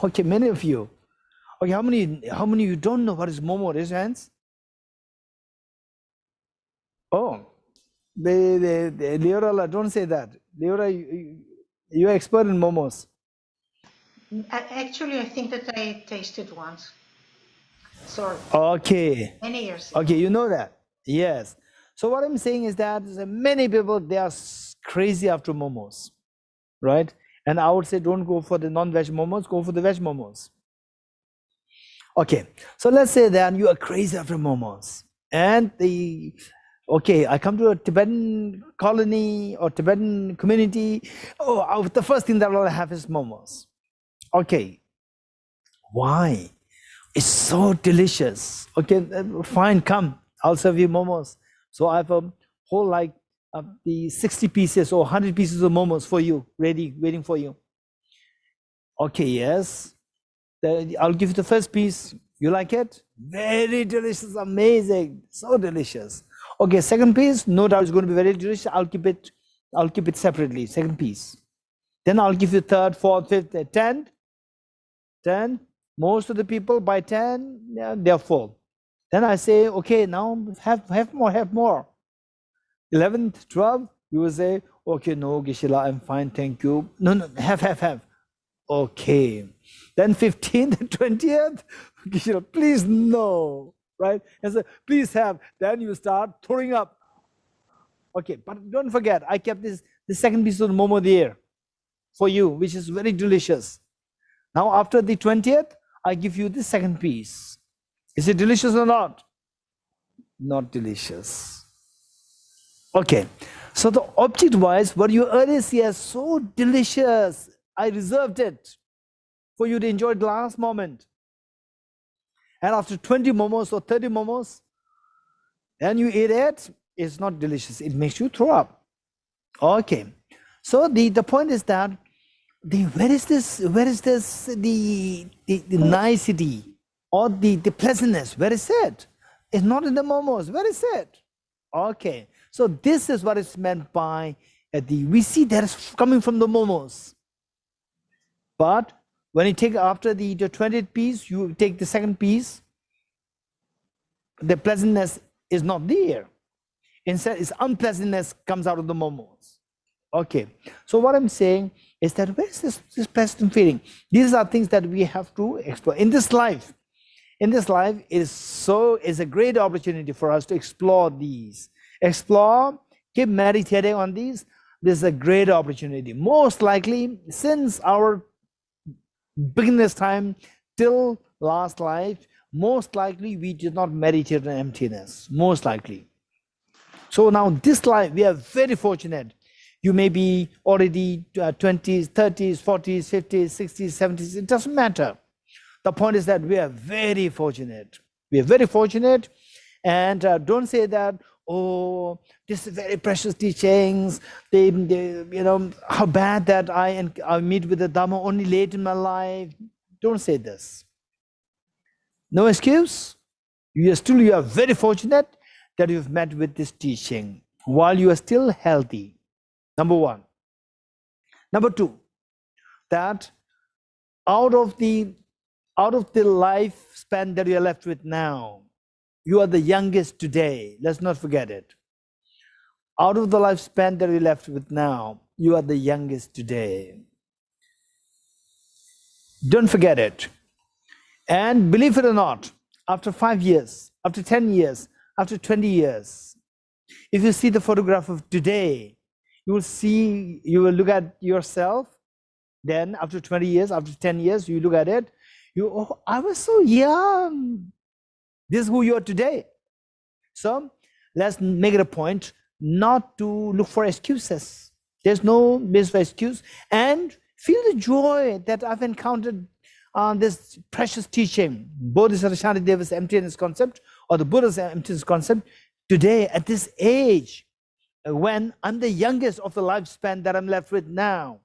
Okay, many of you. Okay, how many you don't know what is momo? Raise your hands. Oh, Leora, don't say that. Leora, you're expert in momos.
Actually, I think that I tasted once. Sorry.
Okay.
Many years ago.
Okay, you know that. Yes. So what I'm saying is that many people, they are crazy after momos, right? And I would say, don't go for the non-veg momos, go for the veg momos. Okay, so let's say that you are crazy after momos, and I come to a Tibetan colony or Tibetan community. Oh, the first thing that I'll have is momos. Okay, why? It's so delicious. Okay, fine, come, I'll serve you momos. So I have a whole the 60 pieces or 100 pieces of momos for you, ready, waiting for you. Okay, yes. I'll give you the first piece. You like it? Very delicious, amazing, so delicious. Okay, second piece, no doubt it's going to be very delicious. I'll keep it separately, second piece. Then I'll give you third, fourth, fifth, 10. Most of the people by 10, they're full. Then I say, okay, now have more. 11th, 12th, you will say, okay, no, Geshe-la, I'm fine, thank you. No, have. Okay. Then 15th and 20th, Geshe-la, please no, right? And so, please have. Then you start throwing up. Okay, but don't forget, I kept the second piece of the momo there for you, which is very delicious. Now, after the 20th, I give you the second piece. Is it delicious or not? Not delicious. Okay, so the object-wise, what you earlier see as so delicious, I reserved it for you to enjoy the last moment. And after 20 momos or 30 momos, then you eat it, it's not delicious. It makes you throw up. Okay, so the point is that where is this the nicety or the pleasantness? Where is it? It's not in the momos. Where is it? Okay, so this is what is meant by we see that is coming from the momos. But when you take after the 20th piece, you take the second piece, the pleasantness is not there. Instead, it's unpleasantness comes out of the momos. Okay, so what I'm saying is that where is this pleasant feeling? These are things that we have to explore in this life. In this life, is a great opportunity for us to explore these. Explore, keep meditating on these. This is a great opportunity. Most likely, since our beginner's time till last life, most likely we did not meditate on emptiness. Most likely. So now this life, we are very fortunate. You may be already 20s, 30s, 40s, 50s, 60s, 70s. It doesn't matter. The point is that we are very fortunate. We are very fortunate, and don't say that, oh, this is very precious teachings. How bad that I meet with the Dharma only late in my life. Don't say this. No excuse. You are very fortunate that you've met with this teaching while you are still healthy. Number one. Number two, that out of the lifespan that you are left with now, you are the youngest today. Let's not forget it. Out of the lifespan that you're left with now, you are the youngest today. Don't forget it. And believe it or not, after 5 years, after 10 years, after 20 years, if you see the photograph of today, you will look at yourself. Then after 20 years, after 10 years, you look at it, oh, I was so young. This is who you are today. So let's make it a point not to look for excuses. There's no basis for excuse. And feel the joy that I've encountered on this precious teaching, Bodhisattva Shantideva's emptiness concept, or the Buddha's emptiness concept, today at this age, when I'm the youngest of the lifespan that I'm left with now.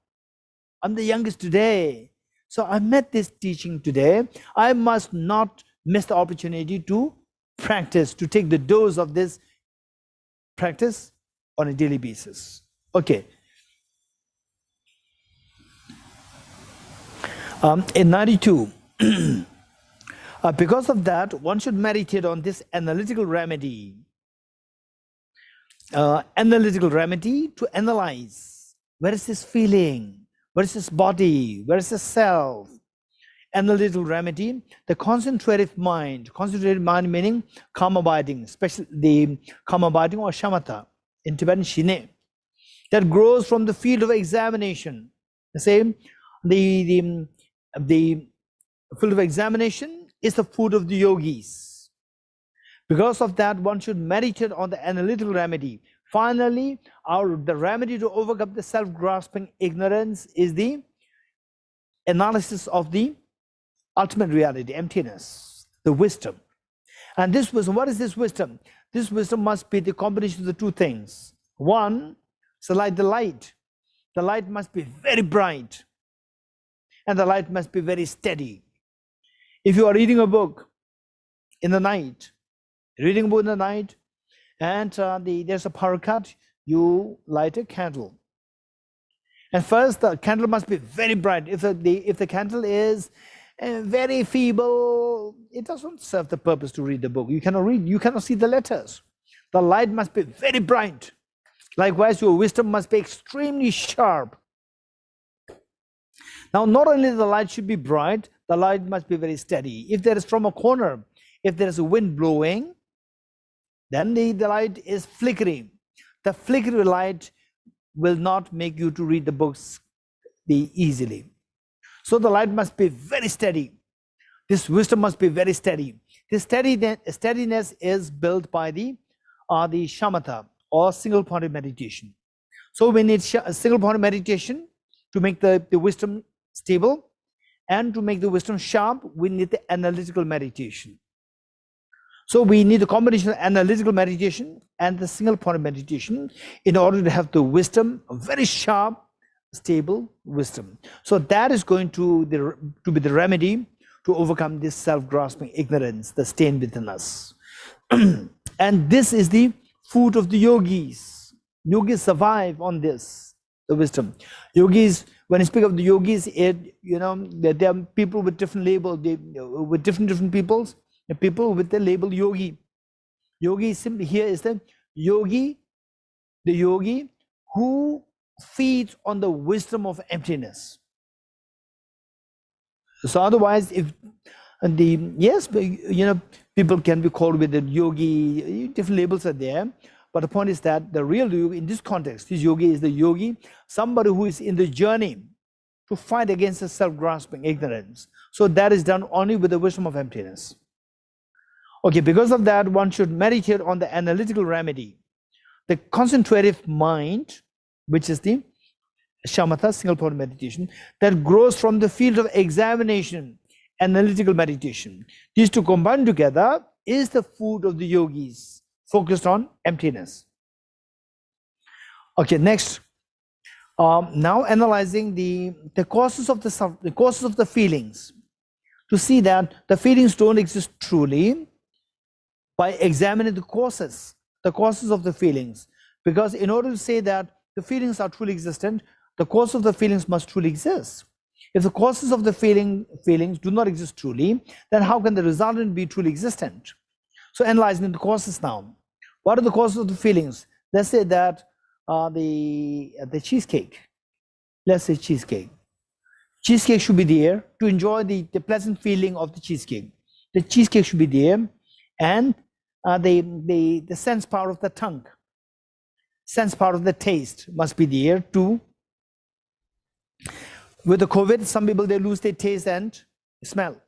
I'm the youngest today. So I met this teaching today. I must not miss the opportunity to practice, to take the dose of this practice on a daily basis. Okay. In 92, because of that, one should meditate on this analytical remedy. Analytical remedy to analyze. Where is this feeling? Where is this body? Where is the self? Analytical remedy, the concentrative mind meaning calm abiding, especially the calm abiding or shamatha, in Tibetan shine, that grows from the field of examination. The same, the field of examination is the food of the yogis. Because of that, one should meditate on the analytical remedy. Finally, the remedy to overcome the self-grasping ignorance is the analysis of the ultimate reality, emptiness, the wisdom. And this wisdom, what is this wisdom? This wisdom must be the combination of the two things. One, so like the light. The light must be very bright, and the light must be very steady. If you are reading a book in the night, and there's a power cut, you light a candle. And first, the candle must be very bright. If the candle is very feeble, it doesn't serve the purpose to read the book. You cannot read, you cannot see the letters. The light must be very bright. Likewise, your wisdom must be extremely sharp. Now, not only the light should be bright, the light must be very steady. If there is from a corner, if there is a wind blowing, then the light is flickering. The flickering light will not make you to read the books easily. So the light must be very steady. This wisdom must be very steady. This steadiness is built by the shamatha, or single-pointed meditation. So we need a single-pointed meditation to make the wisdom stable, and to make the wisdom sharp, we need the analytical meditation. So we need a combination of analytical meditation and the single-pointed meditation in order to have the wisdom, a very sharp, stable wisdom. So that is going to be the remedy to overcome this self-grasping ignorance, the stain within us. And this is the food of the yogis. Yogis survive on this, the wisdom. Yogis, when I speak of the yogis, there are people with different labels, with different peoples. The people with the label yogi. Yogi simply here is the yogi who feeds on the wisdom of emptiness. So otherwise, people can be called with the yogi, different labels are there. But the point is that the real yogi in this context, this yogi is the yogi, somebody who is in the journey to fight against the self-grasping ignorance. So that is done only with the wisdom of emptiness. Okay, because of that, one should meditate on the analytical remedy, the concentrative mind, which is the shamatha, single-pointed meditation, that grows from the field of examination, analytical meditation. These two combined together is the food of the yogis, focused on emptiness. Okay, next. Now analyzing the causes of the feelings. to see that the feelings don't exist truly by examining the causes of the feelings. Because in order to say that the feelings are truly existent, the cause of the feelings must truly exist. If the causes of the feelings do not exist truly, then how can the resultant be truly existent? So analyzing the causes now. What are the causes of the feelings? Let's say that the cheesecake. Let's say cheesecake. Cheesecake should be there to enjoy the pleasant feeling of the cheesecake. The cheesecake should be there, and the sense power of the tongue, sense power of the taste must be there too. With the COVID, some people, they lose their taste and smell.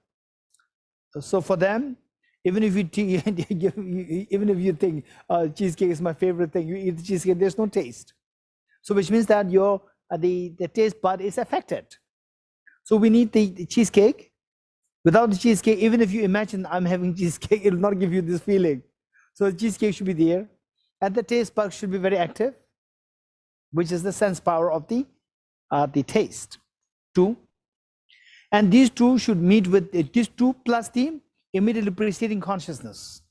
So for them, even if you think cheesecake is my favorite thing, you eat the cheesecake, there's no taste. So which means that your the taste bud is affected. So we need the cheesecake. Without the cheesecake, even if you imagine I'm having cheesecake, it will not give you this feeling. So the cheesecake should be there, and the taste bud should be very active, which is the sense power of the taste. Two, and these two should meet with these two plus the immediately preceding consciousness.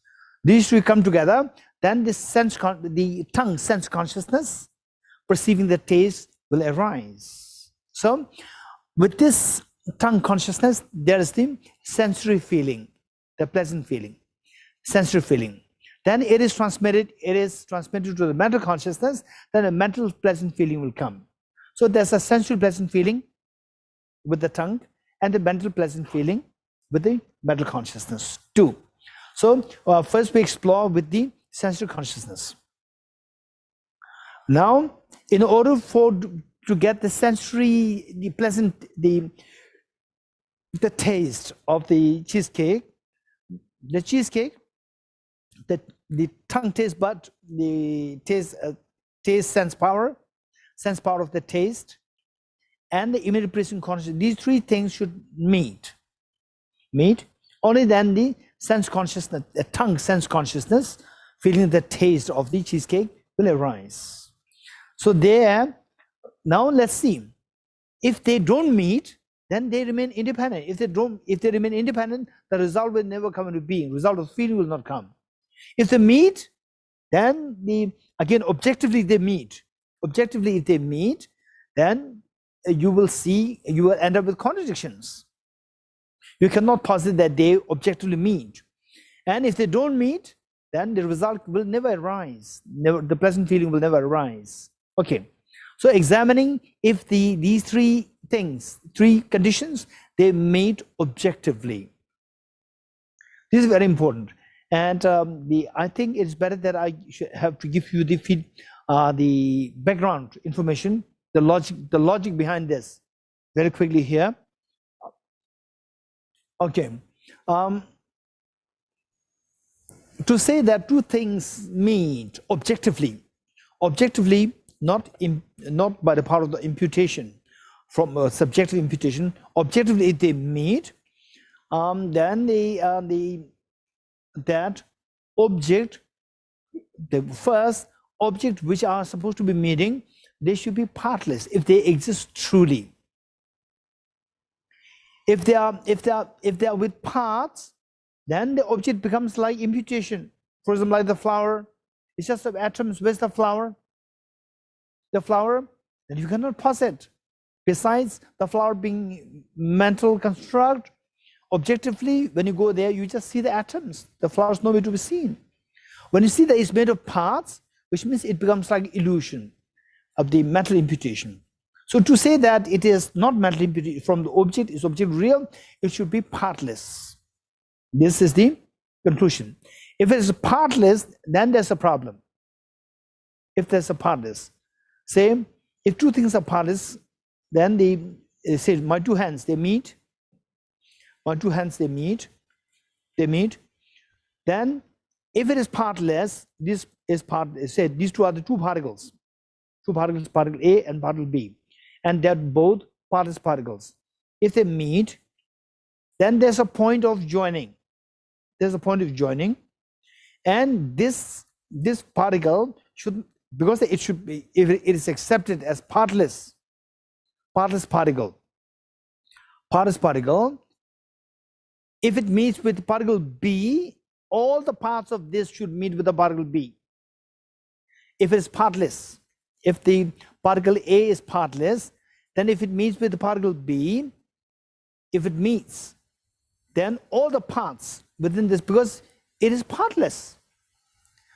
These two come together, then the tongue sense consciousness, perceiving the taste, will arise. So with this tongue consciousness, there is the sensory feeling, the pleasant feeling, sensory feeling. Then it is transmitted to the mental consciousness, then a mental pleasant feeling will come. So there's a sensory pleasant feeling with the tongue and the mental pleasant feeling with the mental consciousness too. So first we explore with the sensory consciousness. Now, in order to get the sensory, the pleasant, the taste of the cheesecake, the tongue taste bud, the taste sense power of the taste, and the immediate preceding consciousness, these three things should meet. Only then the sense consciousness, the tongue sense consciousness, feeling the taste of the cheesecake will arise. So there, now let's see. If they don't meet, then they remain independent. If they remain independent, the result will never come into being. Result of feeling will not come. If they meet, then again objectively they meet. Objectively, if they meet, then you will end up with contradictions. You cannot posit that they objectively meet. And if they don't meet, then the result will never arise. The pleasant feeling will never arise. Okay. So examining if these three conditions, they meet objectively. This is very important. And I think it's better that I should have to give you the background information, the logic behind this very quickly here. Okay. To say that two things meet objectively, not by the power of the imputation, from subjective imputation, objectively if they meet, then that object, the first object which are supposed to be meeting, they should be partless if they exist truly. If they are with parts, then the object becomes like imputation. For example, like the flower, it's just atoms. Where's the flower? The flower, then you cannot posit. Besides the flower being mental construct, objectively, when you go there, you just see the atoms. The flower is nowhere to be seen. When you see that it's made of parts, which means it becomes like illusion of the mental imputation. So to say that it is not mental imputation from the object, is object real, it should be partless. This is the conclusion. If it is partless, then there's a problem. If there's a partless, say, if two things are partless, then they say my two hands, they meet. My two hands, they meet. Then, if it is partless, this is say these two are the two particles. Two particles, particle A and particle B. And they're both partless particles. If they meet, then there's a point of joining. There's a point of joining. And this particle should, because it should be, if it is accepted as partless particle, If it meets with particle B, all the parts of this should meet with the particle B. If it's partless, if the particle A is partless, then if it meets with the particle B, if it meets, then all the parts within this, because it is partless.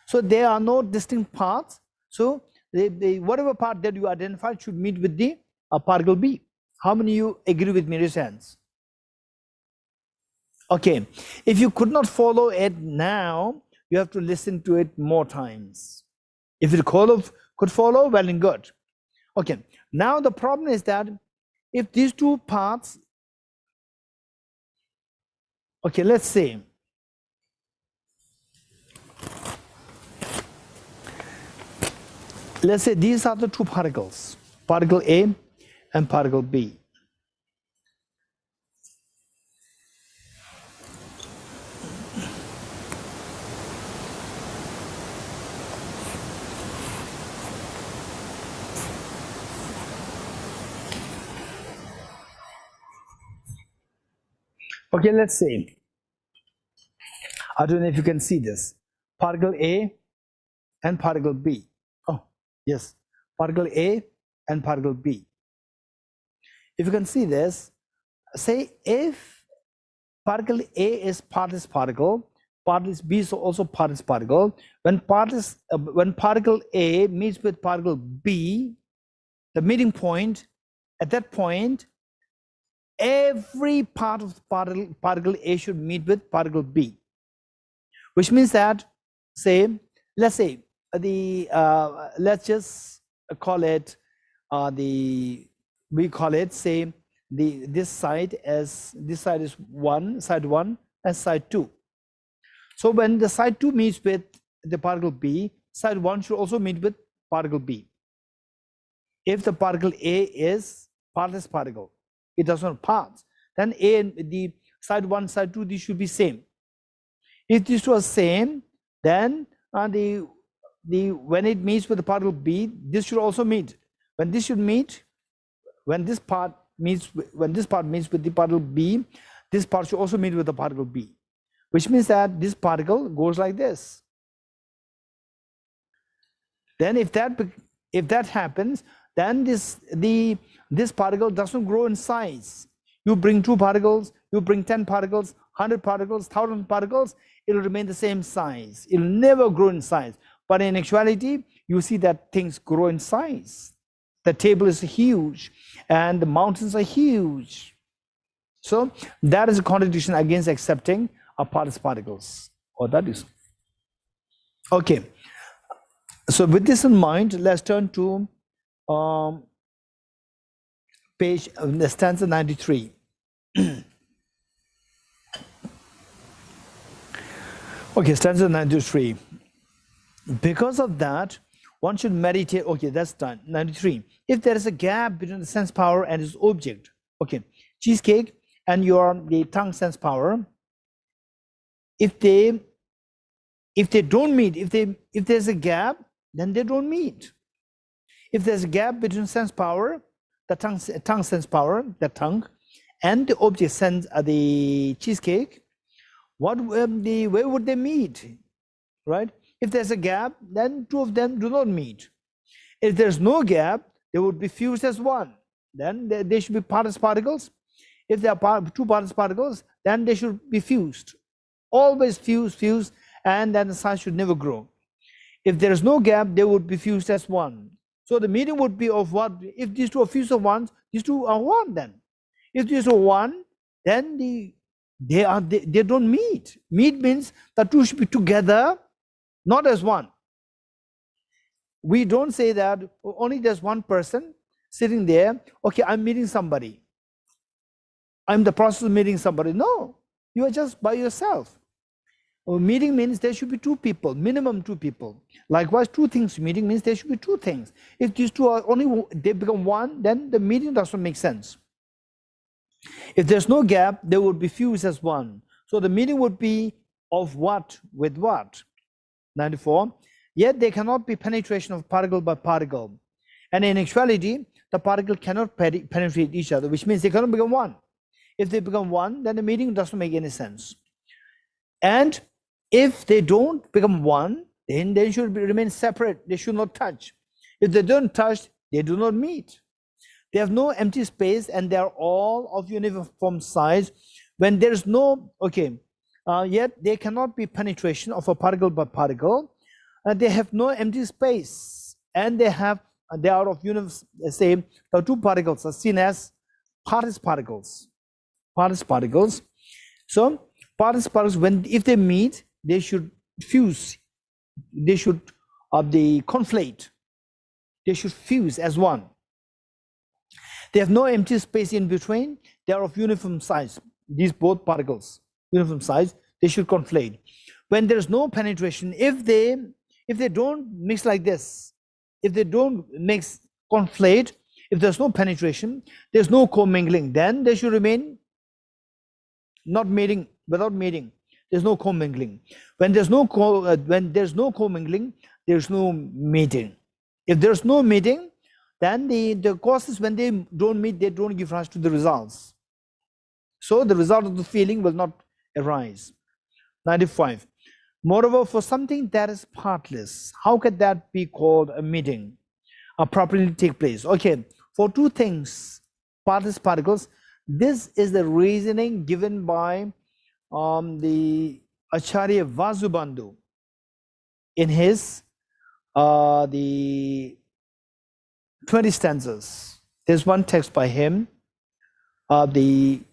So there are no distinct parts. So whatever part that you identify should meet with the particle B. How many of you agree with me? Raise hands. Okay, if you could not follow it now, you have to listen to it more times. If you could follow, well and good. Okay, now the problem is that if these two parts, okay, let's say, these are the two particles, particle A and particle B. Okay, let's say, I don't know if you can see this, particle A and particle B. Oh, yes, particle A and particle B. If you can see this, say if particle A is partless particle, partless B is also partless particle. When particle A meets with particle B, the meeting point, at that point, every part of the particle A should meet with particle B, which means that, let's just call it this side is side 1 and side 2. So when the side 2 meets with the particle B, side 1 should also meet with particle B. If the particle A is partless particle, it does not parts, then A and the side 1, side 2, these should be same. If these two are same, then when it meets with the particle B, this should also meet. When this part meets with the particle B, this part should also meet with the particle B, which means that this particle goes like this. Then if that happens, then this particle doesn't grow in size. You bring 2 particles, you bring 10 particles, 100 particles, 1,000 particles, it will remain the same size. It will never grow in size. But in actuality, you see that things grow in size. The table is huge and the mountains are huge. So that is a contradiction against accepting partless particles. Or that is. Okay. So with this in mind, let's turn to page, stanza 93. Okay, stanza 93. Because of that, one should meditate. Okay, that's done. 93. If there is a gap between the sense power and its object, okay, cheesecake and the tongue sense power, if they don't meet, if there's a gap, then they don't meet. If there's a gap between sense power, the tongue sense power, the tongue, and the object sense, the cheesecake, where would they meet, right? If there's a gap, then 2 of them do not meet. If there's no gap, they would be fused as one. Then they should be partless particles. If there are 2 partless particles, then they should be fused. Always fuse, and then the size should never grow. If there is no gap, they would be fused as one. So the meaning would be of what? If these 2 are fused of ones, these 2 are one then. If these are one, then they don't meet. Meet means the 2 should be together, not as one. We don't say that only there's one person sitting there. Okay, I'm meeting somebody. I'm the process of meeting somebody. No, you are just by yourself. Meeting means there should be 2 people, minimum 2 people. Likewise, 2 things meeting means there should be 2 things. If these 2 are they become one, then the meeting doesn't make sense. If there's no gap, they would be fused as one. So the meeting would be of what with what? 94. Yet there cannot be penetration of particle by particle. And in actuality, the particle cannot penetrate each other, which means they cannot become one. If they become one, then the meeting doesn't make any sense. And if they don't become one, then they should remain separate. They should not touch. If they don't touch, they do not meet. They have no empty space, and they are all of uniform size. When there is no, yet there cannot be penetration of a particle by particle. They have no empty space, and they are of universe. Say the two particles are seen as Paris particles. Paris particles. So Paris particles, if they meet, they should fuse. They should they conflate. They should fuse as one. They have no empty space in between. They are of uniform size. These both particles, uniform size, they should conflate. When there is no penetration, if they don't mix like this, if they don't mix, conflate, if there's no penetration, there's no commingling, then they should remain not meeting, without meeting. There's no commingling. When there's no commingling, there's no meeting. If there's no meeting, then the causes, when they don't meet, they don't give rise to the results. So the result of the feeling will not arise. 95. Moreover, for something that is partless, how can that be called a meeting or properly take place? Okay, for two things, partless particles, this is the reasoning given by the Acharya Vasubandhu in his the 20 stanzas. There's one text by him, 20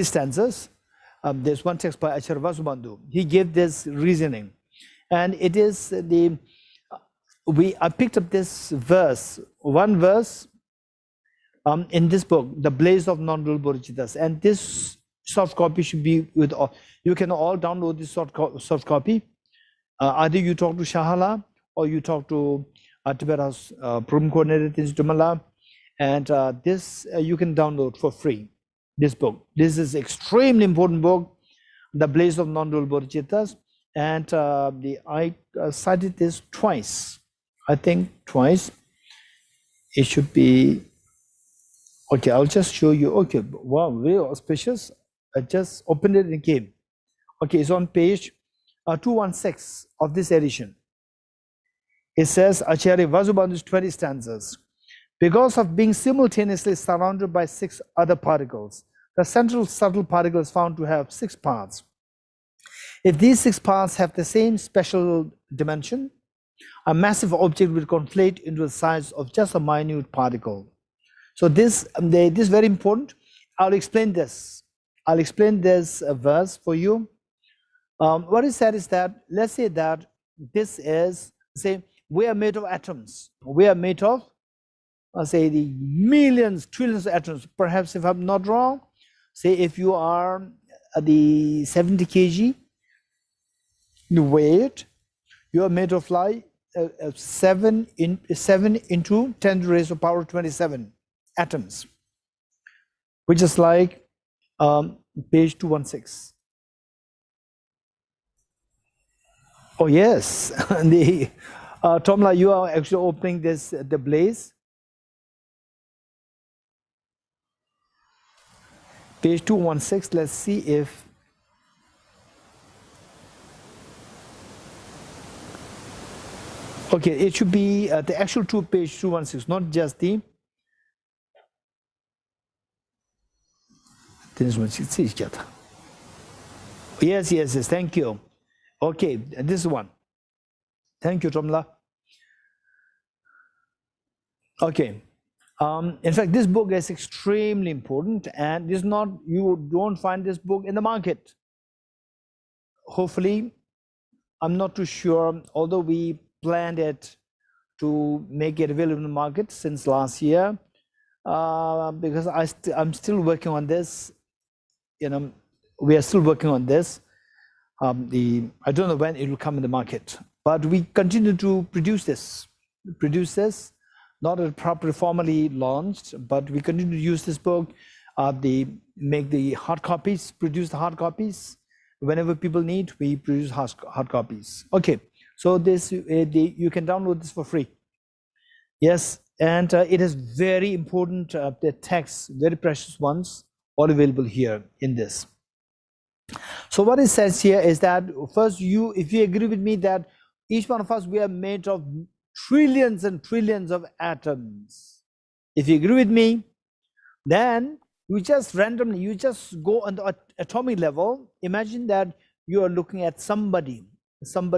stanzas. There's one text by Acharya Vasubandhu. He gave this reasoning, and it is I picked up this verse, one verse in this book, The Blaze of Non-Dual Bodhisattvas, and this soft copy should be with all. You can all download this soft copy. Either you talk to Shahala or you talk to Tibet's program coordinator, Dumala, and this you can download for free. This book. This is extremely important book, The Blaze of Non-Dual Bodhisattvas, and I cited this twice. I think twice. It should be okay. I'll just show you. Okay, wow, very auspicious. I just opened it and came. Okay, it's on page 216 of this edition. It says Acharya Vasubandhu's 20 stanzas. Because of being simultaneously surrounded by 6 other particles, the central subtle particle is found to have 6 parts. If these 6 parts have the same special dimension, a massive object will conflate into the size of just a minute particle. So this is very important. I'll explain this. I'll explain this verse for you. What he said is that, let's say that this is, say, we are made of atoms. We are made of, say, the millions, trillions of atoms. Perhaps if I'm not wrong, say if you are the 70 kg, the weight, you are made of like 7 into 10 raised to the power 27 atoms, which is like page 216. Oh yes, the Tomla, you are actually opening this the blaze. Page 216. Let's see if okay. It should be the actual page 216, not just the. Yes. Thank you. Okay, this one. Thank you, Tomla. Okay. In fact, this book is extremely important, and this not, you don't find this book in the market. Hopefully, I'm not too sure, although we planned it to make it available in the market since last year, because I'm still working on this. You know, we are still working on this. I don't know when it will come in the market, but we continue to produce this, not properly formally launched, but we continue to use this book. Make the hard copies, produce the hard copies. Whenever people need, we produce hard copies. Okay, so this you can download this for free. Yes, And it is very important, the texts, very precious ones, all available here in this. So what it says here is that first, if you agree with me that each one of us, we are made of trillions and trillions of atoms. If you agree with me, then you just randomly, you just go on the atomic level. Imagine that you are looking at somebody,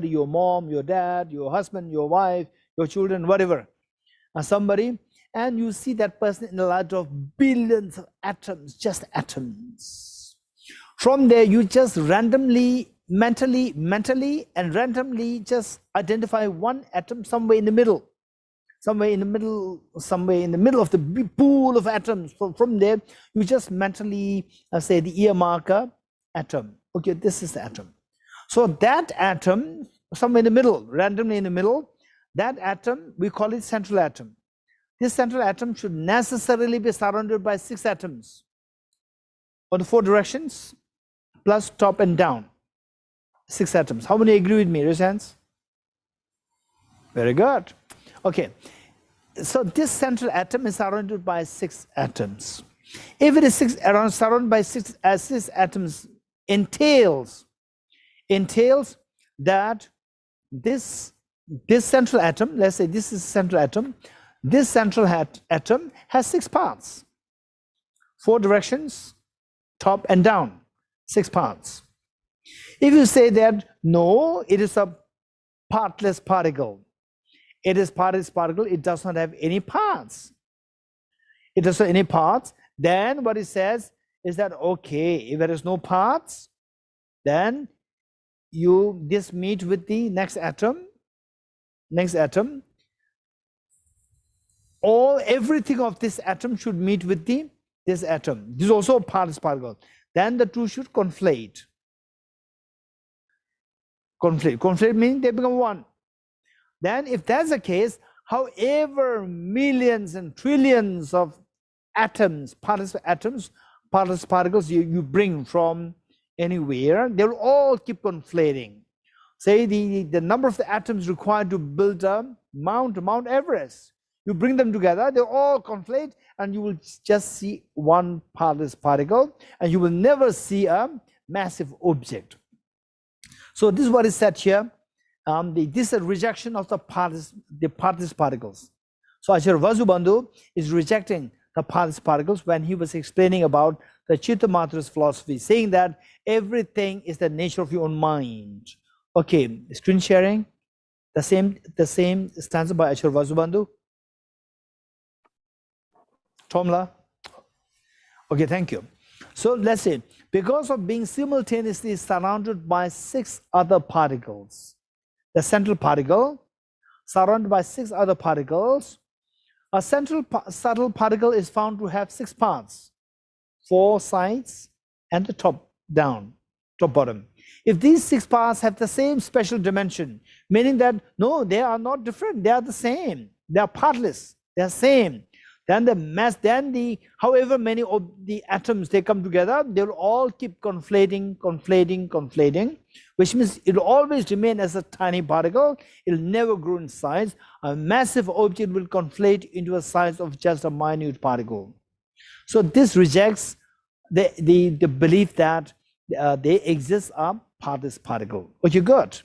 your mom, your dad, your husband, your wife, your children, whatever, somebody, and you see that person in a light of billions of atoms, just atoms. From there, you just mentally and randomly just identify one atom somewhere in the middle. Somewhere in the middle of the pool of atoms. From there, you just mentally say the ear marker, atom. Okay, this is the atom. So that atom, somewhere in the middle, randomly in the middle, that atom, we call it central atom. This central atom should necessarily be surrounded by 6 atoms on the 4 directions, plus top and down. 6 atoms. How many agree with me? Raise hands. Very good. Okay, so this central atom is surrounded by 6 atoms. If it is surrounded by 6 atoms, entails that this central atom, let's say this is central atom, this central atom has 6 parts, 4 directions, top and down, 6 parts. If you say that no, it is a partless particle, it is partless particle, it does not have any parts. It does not have any parts. Then what it says is that, okay, if there is no parts, then you just meet with the next atom. Everything of this atom should meet with this atom. This is also a partless particle. Then the two should conflate. Conflate meaning they become one. Then if that's the case, however millions and trillions of atoms, partless particles you bring from anywhere, they'll all keep conflating. Say the number of the atoms required to build a Mount Everest. You bring them together, they all conflate, and you will just see one partless particle, and you will never see a massive object. So this is what is said here. This is a rejection of the partless particles. So Acharya Vasubandhu is rejecting the partless particles when he was explaining about the Chittamatra's philosophy, saying that everything is the nature of your own mind. Okay, screen sharing, the same stanza by Acharya Vasubandhu. Tomla. Okay, thank you. So let's say, because of being simultaneously surrounded by 6 other particles, the central particle surrounded by 6 other particles, a central subtle particle is found to have 6 parts, 4 sides and the top bottom. If these 6 parts have the same special dimension, meaning that no, they are not different, they are the same, they are partless, they are same, then however many of the atoms they come together, they will all keep conflating, which means it will always remain as a tiny particle. It will never grow in size. A massive object will conflate into a size of just a minute particle. So this rejects the belief that they exist a partless particle. Okay, good.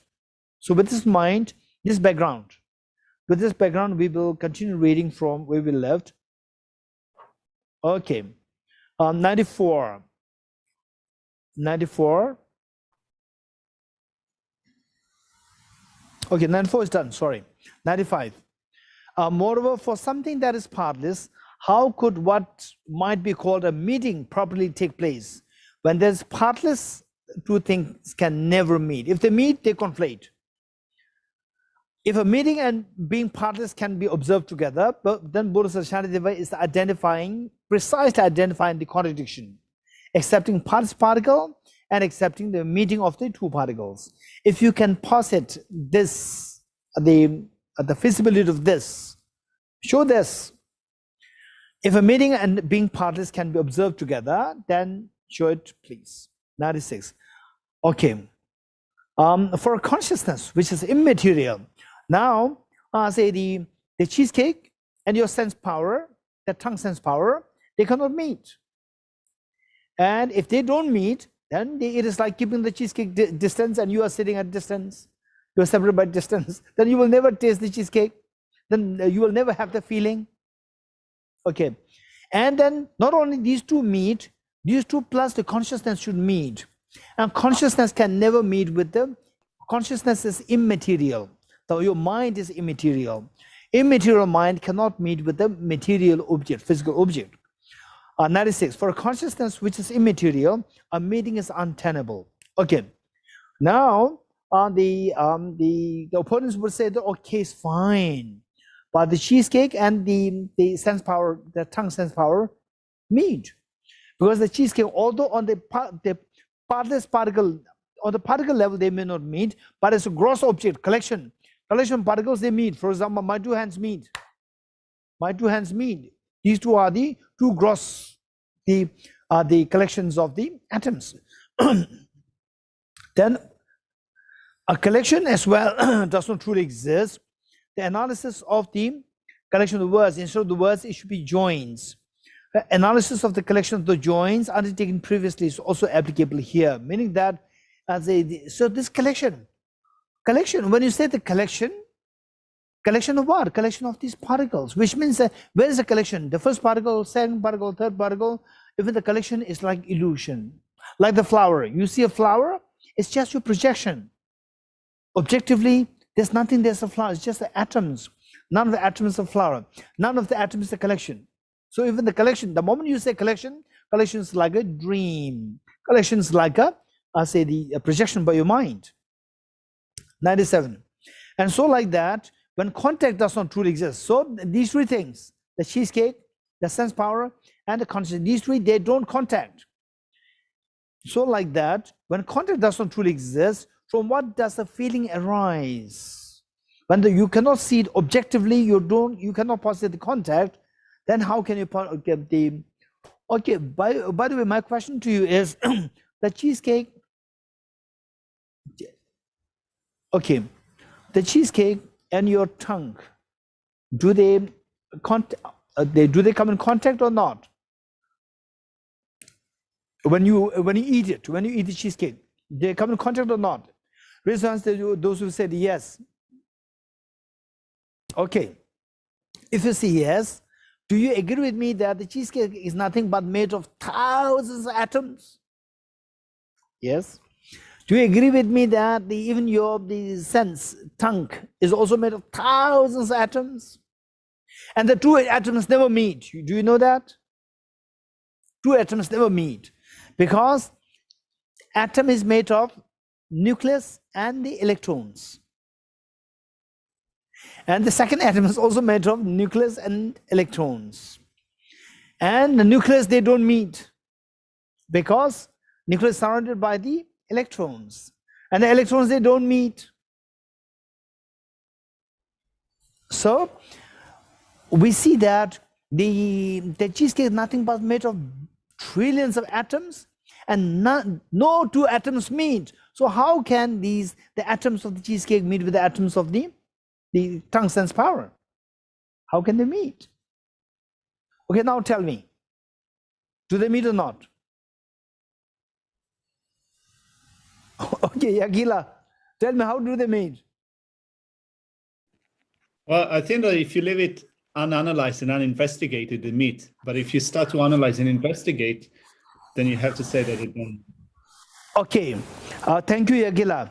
So with this mind, this background, we will continue reading from where we left. Okay, 94. Okay, 94 is done, sorry. 95. Moreover, for something that is partless, how could what might be called a meeting properly take place? When there's partless, two things can never meet. If they meet, they conflate. If a meeting and being partless can be observed together, but then Bodhisattva Shantideva is precisely identifying the contradiction, accepting partless particle and accepting the meeting of the 2 particles. If you can posit this, the feasibility of this, show this. If a meeting and being partless can be observed together, then show it, please. 96. Okay. For consciousness, which is immaterial. Now, say the cheesecake and your sense power, the tongue sense power, they cannot meet. And if they don't meet, then it is like keeping the cheesecake distance, and you are sitting at distance. You are separated by distance. Then you will never taste the cheesecake. Then you will never have the feeling. Okay. And then not only these two meet, these two plus the consciousness should meet. And consciousness can never meet with them. Consciousness is immaterial. So your mind is immaterial. Immaterial mind cannot meet with the material object, physical object. 96. For a consciousness which is immaterial, a meeting is untenable. Okay. Now, the opponents would say that okay, it's fine, but the cheesecake and the sense power, the tongue sense power, meet, because the cheesecake, although on the partless particle, on the particle level, they may not meet, but as a gross object collection particles, they meet. For example, my two hands meet. My two hands meet. These two are the two gross, the collections of the atoms. Then a collection as well does not truly exist. The analysis of the collection of the words, instead of the words, it should be joins. Analysis of the collection of the joins undertaken previously is also applicable here, meaning that so this collection, when you say the collection of what? Collection of these particles, which means that where is the collection? The first particle, second particle, third particle. Even the collection is like illusion, like the flower. You see a flower, it's just your projection. Objectively, there's nothing, there's a flower, it's just the atoms. None of the atoms are flower. None of the atoms is a collection. So even the collection, the moment you say collection is like a dream. Collection is like a projection by your mind. 97. And so like that, when contact does not truly exist. So these three things, the cheesecake, the sense power, and the consciousness, these three, they don't contact. So like that, when contact does not truly exist, from what does the feeling arise? When you cannot see it objectively, you cannot possess the contact, then how can you get the... Okay, by the way, my question to you is, the cheesecake... Okay, the cheesecake and your tongue, do they come in contact or not? When you eat it, when you eat the cheesecake, they come in contact or not? Raise hands, those who said yes. Okay, if you say yes, do you agree with me that the cheesecake is nothing but made of thousands of atoms? Yes. Do you agree with me that even the sense, tongue, is also made of thousands of atoms? And the two atoms never meet. Do you know that? Two atoms never meet. Because atom is made of nucleus and the electrons. And the second atom is also made of nucleus and electrons. And the nucleus, they don't meet, because nucleus is surrounded by the electrons. And the electrons, they don't meet. So we see that the cheesecake is nothing but made of trillions of atoms, and no two atoms meet. So how can the atoms of the cheesecake meet with the atoms of the tongue sense power? How can they meet? Okay, now tell me, do they meet or not? Okay, Yagila, tell me, how do they meet?
Well, I think that if you leave it unanalyzed and uninvestigated, they meet. But if you start to analyze and investigate, then you have to say that it don't.
Okay, thank you, Yagila.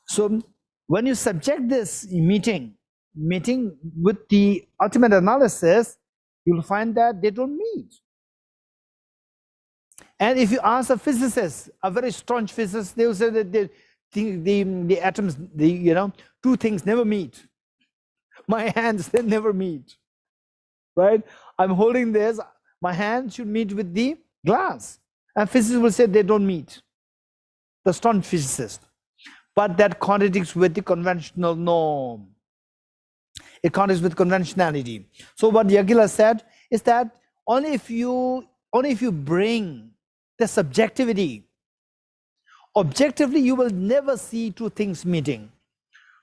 So when you subject this meeting with the ultimate analysis, you'll find that they don't meet. And if you ask a physicist, a very staunch physicist, they will say that the atoms, two things never meet. My hands, they never meet, right? I'm holding this, my hand should meet with the glass. And physicists will say they don't meet, the staunch physicist. But that contradicts with the conventional norm. It contradicts with conventionality. So what Yagila said is that only if you bring the subjectivity, objectively you will never see two things meeting.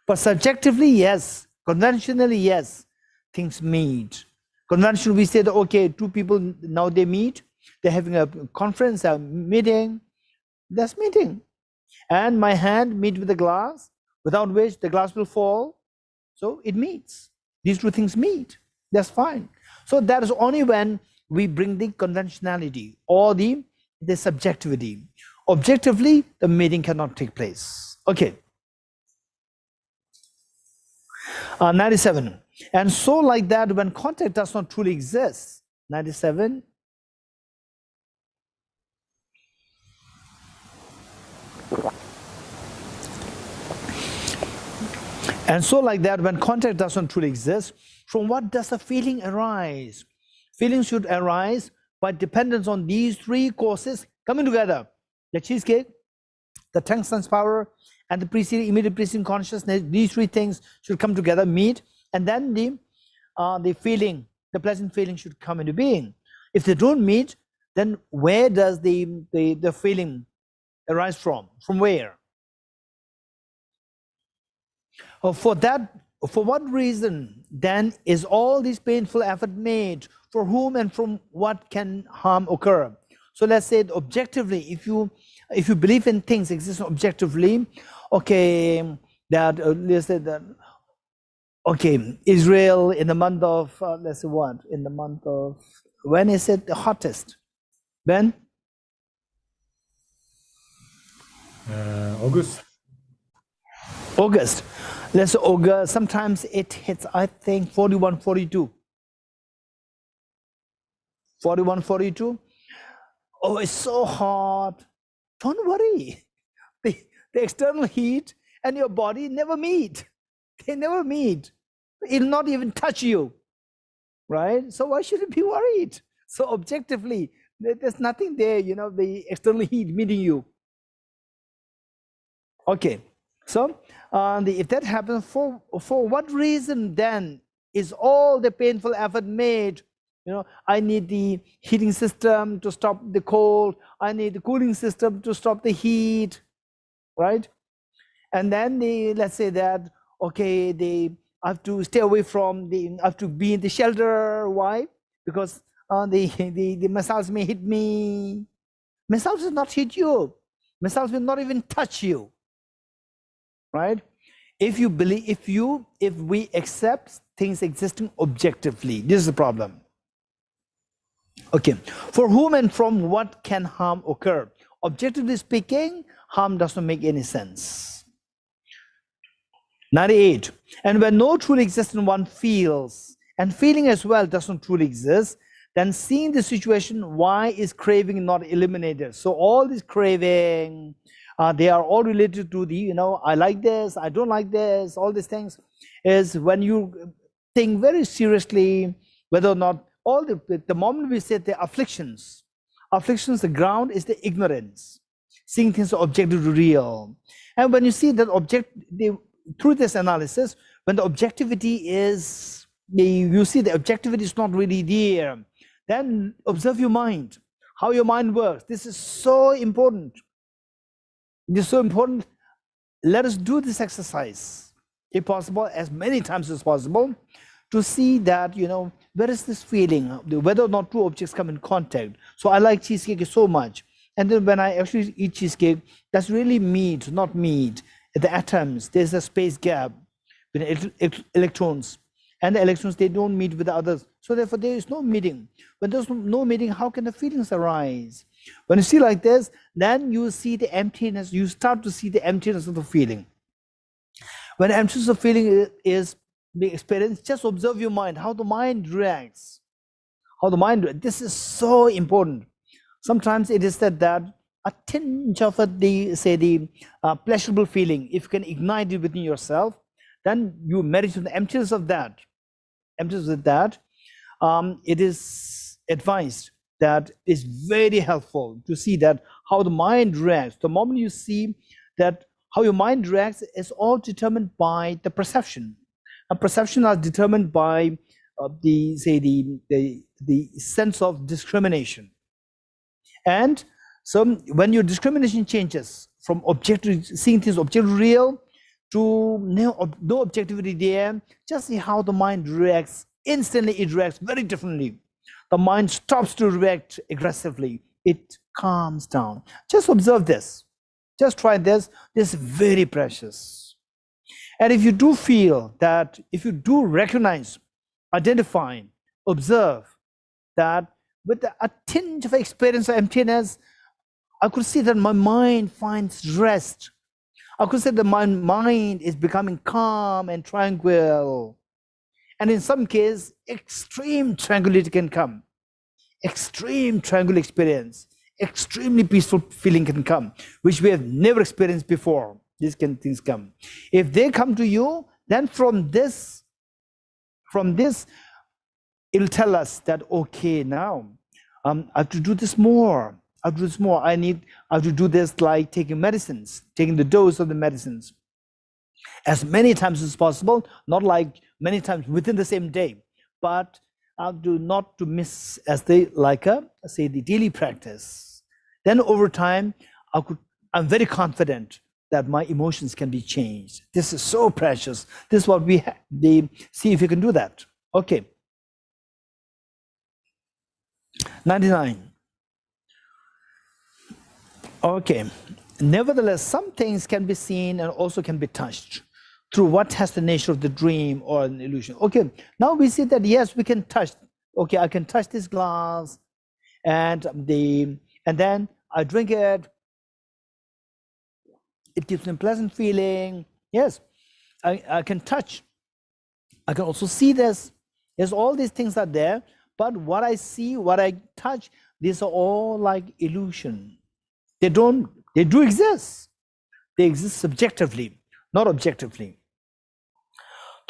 But subjectively, yes. Conventionally, yes. things meet. Convention, we say that, okay, two people now they meet, they're having a conference, a meeting, that's meeting. And my hand meet with the glass, without which the glass will fall. So it meets. These two things meet. That's fine. So that is only when we bring the conventionality or the subjectivity. Objectively, the meeting cannot take place. Okay. 97. And so like that, when contact does not truly exist, 97. And so like that, when contact doesn't truly exist, from what does a feeling arise? Feelings should arise by dependence on these three causes coming together. The cheesecake, the tongue sense power, and the immediate preceding consciousness. These three things should come together, meet, and then the feeling, the pleasant feeling should come into being. If they don't meet, then where does the feeling arise from? From where? For what reason then is all this painful effort made? For whom and from what can harm occur? So let's say objectively, if you believe in things exist objectively, okay, that let's say that, okay, Israel in the month of let's say what, in the month of, when is it the hottest? When?
August.
August. Let's say August. Sometimes it hits, I think, 41, 42. 41, 42. Oh, it's so hot. Don't worry. The external heat and your body never meet. They never meet. It'll not even touch you, right? So why should you be worried? So objectively, there's nothing there, you know, the external heat meeting you. Okay, so if that happens, for what reason then is all the painful effort made? You know, I need the heating system to stop the cold. I need the cooling system to stop the heat, right? And then let's say that, okay, I have to stay away from I have to be in the shelter. Why? Because the missiles may hit me. Missiles will not hit you. Missiles will not even touch you, right? If you believe, if we accept things existing objectively, this is the problem. Okay, for whom and from what can harm occur? Objectively speaking, harm does not make any sense. 98. And when no truly existent one feels, and feeling as well does not truly exist, then seeing the situation, why is craving not eliminated? So all this craving, they are all related to the, you know, I like this, I don't like this, all these things, is when you think very seriously whether or not, all the moment we say the afflictions, the ground is the ignorance, seeing things objectively real. And when you see that through this analysis, when the objectivity is, you see the objectivity is not really there, then observe your mind, how your mind works. This is so important. It is so important. Let us do this exercise, if possible, as many times as possible, to see that, you know, where is this feeling, whether or not two objects come in contact. So I like cheesecake so much. And then when I actually eat cheesecake, that's really meat, not meat. The atoms, there's a space gap between electrons. And the electrons, they don't meet with the others. So therefore, there is no meeting. When there's no meeting, how can the feelings arise? When you see like this, then you see the emptiness. You start to see the emptiness of the feeling. When the emptiness of feeling is being experienced, just observe your mind, how the mind reacts. This is so important. Sometimes it is said that a tinge of the pleasurable feeling, if you can ignite it within yourself, then you meditate on the emptiness of that. It is advised that it's very helpful to see that how the mind reacts. The moment you see that how your mind reacts is all determined by the perception. And perception are determined by the sense of discrimination. And so when your discrimination changes from objective, seeing things objectively real, to no objectivity there, just see how the mind reacts instantly it reacts very differently. The mind stops to react aggressively. It calms down. Just observe this. Just try this. This is very precious. And if you do feel that, if you do recognize, identify, observe that with a tinge of experience of emptiness, I could see that my mind finds rest. I could say that my mind is becoming calm and tranquil. And in some cases, extreme tranquility can come. Extreme tranquil experience, extremely peaceful feeling can come, which we have never experienced before. These things come. If they come to you, then from this, it'll tell us that, okay, now I have to do this more. I have to do this more. I have to do this like taking medicines, taking the dose of the medicines as many times as possible, not like many times within the same day, but not to miss as they like say the daily practice. Then over time, I'm very confident that my emotions can be changed. This is so precious. This is what they see if you can do that. Okay. 99. Okay. Nevertheless, some things can be seen and also can be touched through what has the nature of the dream or an illusion. Okay, now we see that yes, we can touch. Okay, I can touch this glass, and then I drink it. It gives me a pleasant feeling. Yes, I can touch. I can also see this. Yes, all these things are there, but what I see, what I touch, these are all like illusion. They do exist. They exist subjectively, not objectively.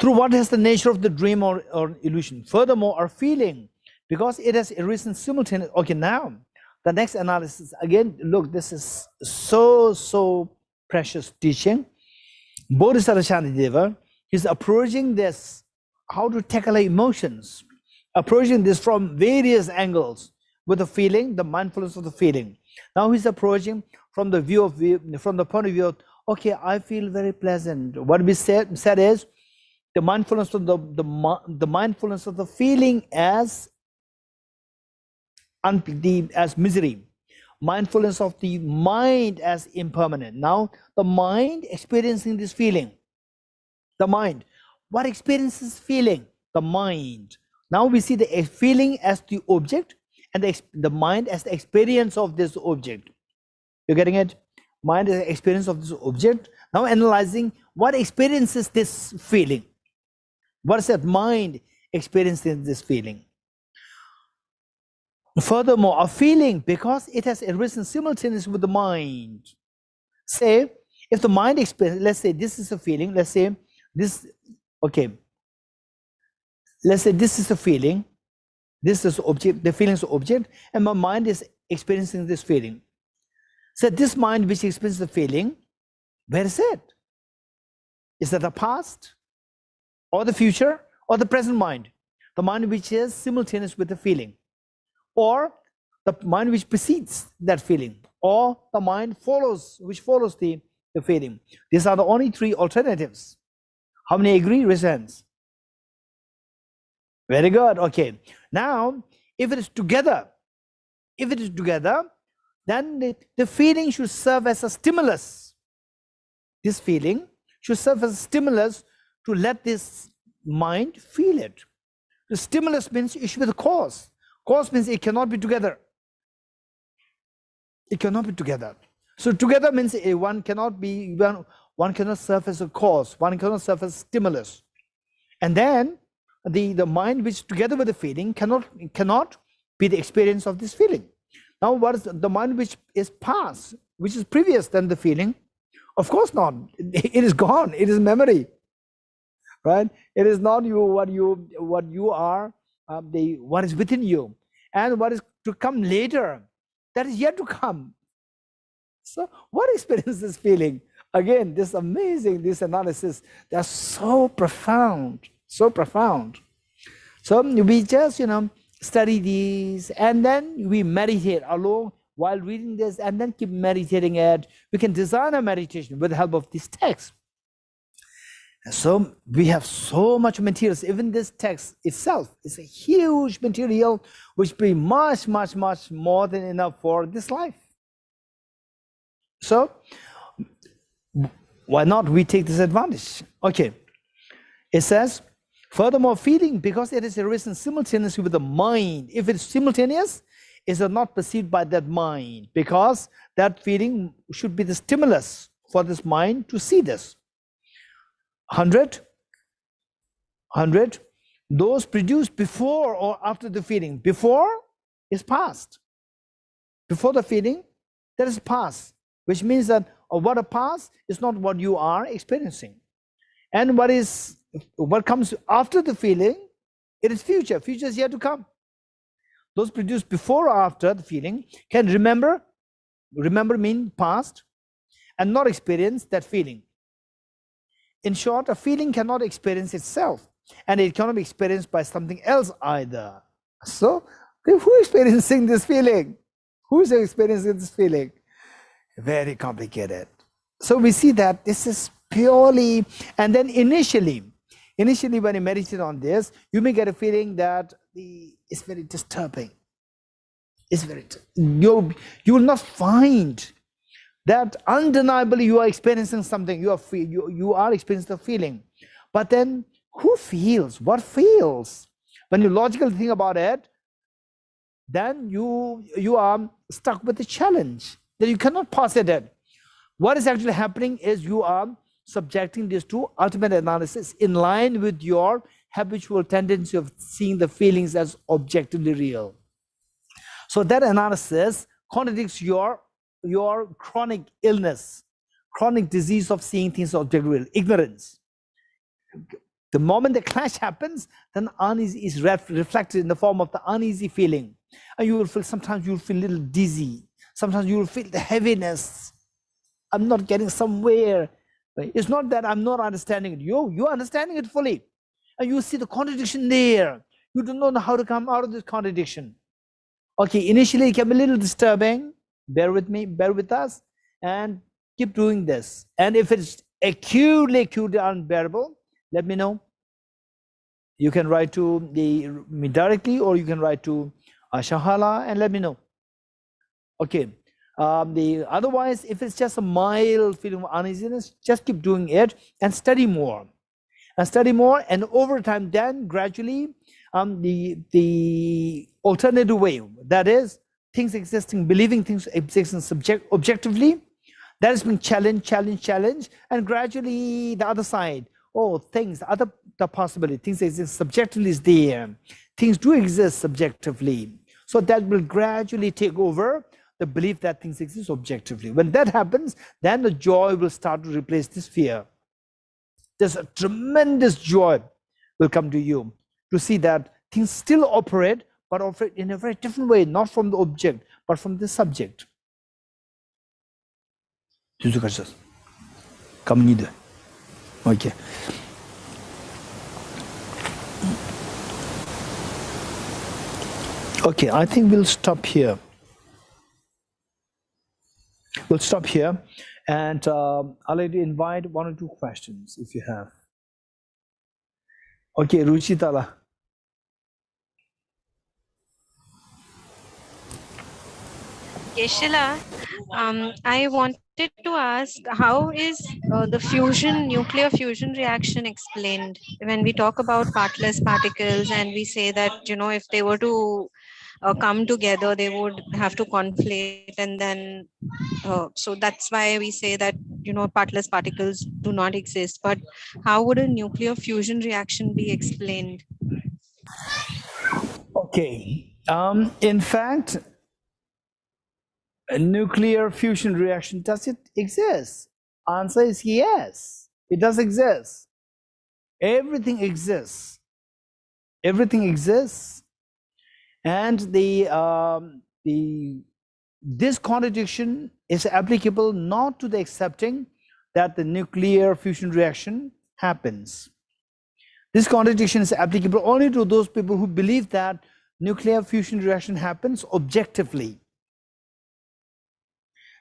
Through what is the nature of the dream or illusion. Furthermore, our feeling, because it has arisen simultaneously. Okay, now the next analysis, again, look, this is so precious teaching. Bodhisattva Shantideva, he's approaching this, how to tackle emotions, approaching this from various angles with the feeling, the mindfulness of the feeling. Now he's approaching from the point of view of, okay, I feel very pleasant. What we said is, the mindfulness of the mindfulness of the feeling as misery, mindfulness of the mind as impermanent. Now the mind experiencing this feeling, the mind, what experiences feeling? The mind. Now we see the feeling as the object and the mind as the experience of this object. You're getting it? Mind is the experience of this object. Now analyzing what experiences this feeling. What is that mind experiencing this feeling? Furthermore, a feeling, because it has arisen simultaneously with the mind. Say, if the mind experiences, let's say this is a feeling, let's say this, okay. Let's say this is a feeling, this is object, the feeling is object, and my mind is experiencing this feeling. So this mind which experiences the feeling, where is it? Is that the past? Or the future, or the present mind, the mind which is simultaneous with the feeling, or the mind which precedes that feeling, or the mind which follows the feeling. These are the only three alternatives. How many agree? Raise hands. Very good. Okay. Now, if it is together, then the feeling should serve as a stimulus. This feeling should serve as a stimulus to let this mind feel it. The stimulus means it should be the cause. Cause means it cannot be together. It cannot be together. So together means one cannot serve as a cause. One cannot serve as a stimulus. And then the mind which together with the feeling cannot be the experience of this feeling. Now what is the mind which is past, which is previous than the feeling? Of course not. It is gone. It is memory. Right? It is not you, what you are, what is within you, and what is to come later, that is yet to come. So what experience this feeling? Again, this amazing, this analysis, that's so profound, so profound. So we just, study these, and then we meditate along while reading this, and then keep meditating it. We can design a meditation with the help of this text. So we have so much materials. Even this text itself is a huge material, which be much, much, much more than enough for this life. So why not we take this advantage? Okay. It says, furthermore, feeling, because it is arisen simultaneously with the mind. If it's simultaneous, is not perceived by that mind, because that feeling should be the stimulus for this mind to see this. 100, those produced before or after the feeling. Before is past. Before the feeling, that is past, which means that what a past is not what you are experiencing. And what comes after the feeling, it is future. Future is yet to come. Those produced before or after the feeling can remember mean past, and not experience that feeling. In short, a feeling cannot experience itself, and it cannot be experienced by something else either. So, who is experiencing this feeling? Who is experiencing this feeling? Very complicated. So we see that this is purely, and then initially when you meditate on this, you may get a feeling that it's very disturbing. You will not find that undeniably you are experiencing something. You are experiencing the feeling. But then who feels? What feels? When you logically think about it, then you are stuck with the challenge that you cannot posit it. What is actually happening is you are subjecting this to ultimate analysis in line with your habitual tendency of seeing the feelings as objectively real. So that analysis contradicts your chronic illness, chronic disease of seeing things objectively real, ignorance. The moment the clash happens, then uneasy is reflected in the form of the uneasy feeling. And you will feel, sometimes you will feel a little dizzy. Sometimes you will feel the heaviness. I'm not getting somewhere. It's not that I'm not understanding it. You're understanding it fully. And you see the contradiction there. You don't know how to come out of this contradiction. Okay, initially it can be a little disturbing. Bear with me, bear with us, and keep doing this. And if it's acutely unbearable, let me know. You can write to me directly, or you can write to Shahala and let me know. Okay. Otherwise, if it's just a mild feeling of uneasiness, just keep doing it and study more. And over time, then gradually, the alternative way, that is, things existing, believing things existing objectively, that has been challenged, and gradually the other side, the possibility, things exist subjectively is there. Things do exist subjectively. So that will gradually take over the belief that things exist objectively. When that happens, then the joy will start to replace this fear. There's a tremendous joy will come to you to see that things still operate, but operate in a very different way, not from the object, but from the subject. Okay. Okay, I think we'll stop here. We'll stop here, and I'll let you invite 1 or 2 questions if you have. Okay, Ruchitala.
Yeshila, I wanted to ask, how is the nuclear fusion reaction explained? When we talk about partless particles and we say that, if they were to come together, they would have to conflate, and then so that's why we say that, partless particles do not exist. But how would a nuclear fusion reaction be explained?
Okay. In fact, a nuclear fusion reaction, does it exist? Answer is yes, it does exist. Everything exists. Everything exists, and this contradiction is applicable not to the accepting that the nuclear fusion reaction happens. This contradiction is applicable only to those people who believe that nuclear fusion reaction happens objectively.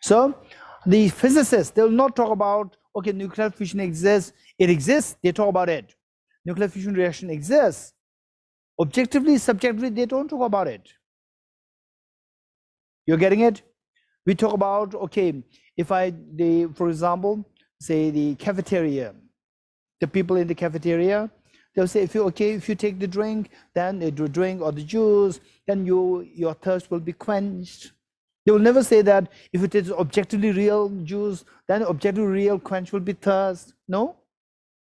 So the physicists, they will not talk about, okay, nuclear fusion exists, it exists, they talk about it. Nuclear fusion reaction exists. Objectively, subjectively, they don't talk about it. You're getting it? We talk about, okay, if for example, say the cafeteria, the people in the cafeteria, they'll say, if you take the drink, then the drink or the juice, then your thirst will be quenched. They will never say that if it is objectively real juice, then objectively real quench will be thirst. No?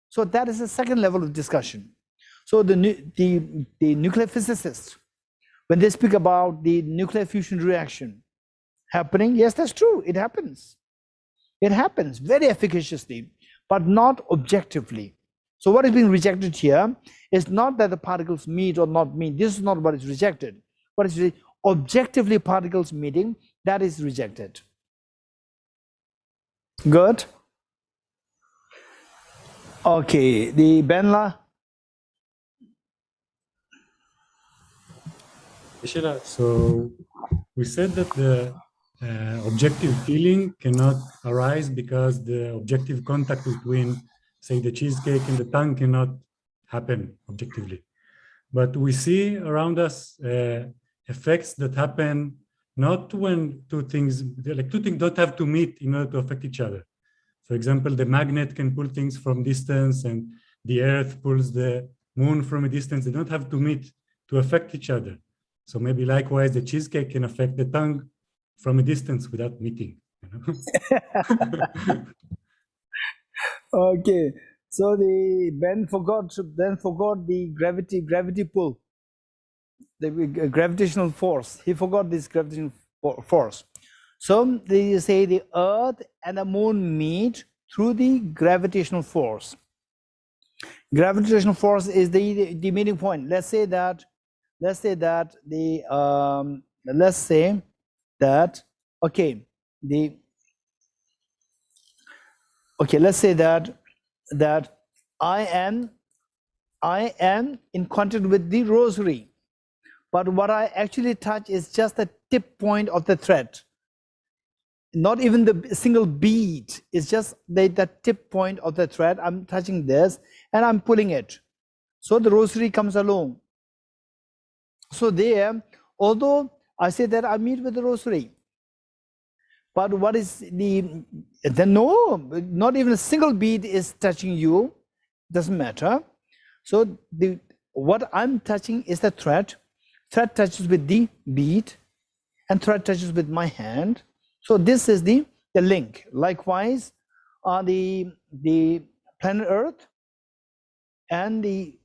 So that is the second level of discussion. So the nuclear physicists, when they speak about the nuclear fusion reaction happening, yes, that's true, it happens. It happens very efficaciously, but not objectively. So what is being rejected here is not that the particles meet or not meet. This is not what is rejected. What is objectively particles meeting, that is rejected. Good. Okay, the Benla.
So we said that the objective feeling cannot arise because the objective contact between, say, the cheesecake and the tongue cannot happen objectively. But we see around us effects that happen not when two things don't have to meet in order to affect each other. For example, the magnet can pull things from distance and the earth pulls the moon from a distance. They don't have to meet to affect each other. So maybe likewise, the cheesecake can affect the tongue from a distance without meeting.
Okay, so the Ben forgot the gravity pull, the gravitational force. He forgot this gravitational force. So they say the earth and the moon meet through the gravitational force. Gravitational force is the meeting point. Let's say that I am in contact with the rosary, but what I actually touch is just the tip point of the thread, not even the single bead. It's just the tip point of the thread. I'm touching this and I'm pulling it, so the rosary comes along. So there, although I say that I meet with the rosary, but what is no, not even a single bead is touching you, doesn't matter. So what I'm touching is the thread. Thread touches with the bead and thread touches with my hand. So this is the link. Likewise, the planet Earth and the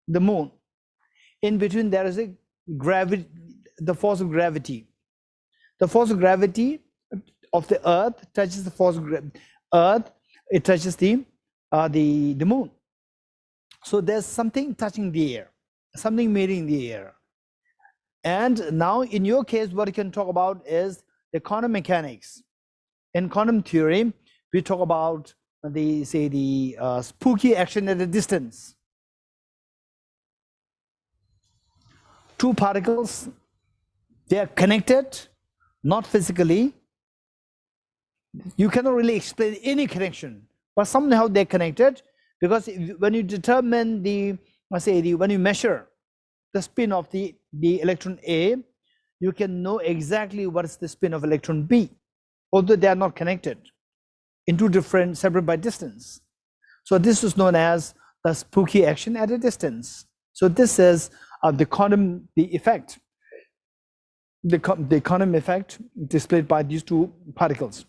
moon. In between there is a gravity, the force of gravity. The force of gravity of the earth touches the force of earth, it touches the moon. So there's something touching the air, something meeting the air. And now in your case, what you can talk about is the quantum mechanics. In quantum theory, we talk about the spooky action at a distance. Two particles, they are connected, not physically. You cannot really explain any connection, but somehow they're connected, because when you determine when you measure the spin of the electron A, you can know exactly what is the spin of electron B, although they are not connected in two different, separate by distance. So this is known as the spooky action at a distance. So this is the quantum effect displayed by these two particles.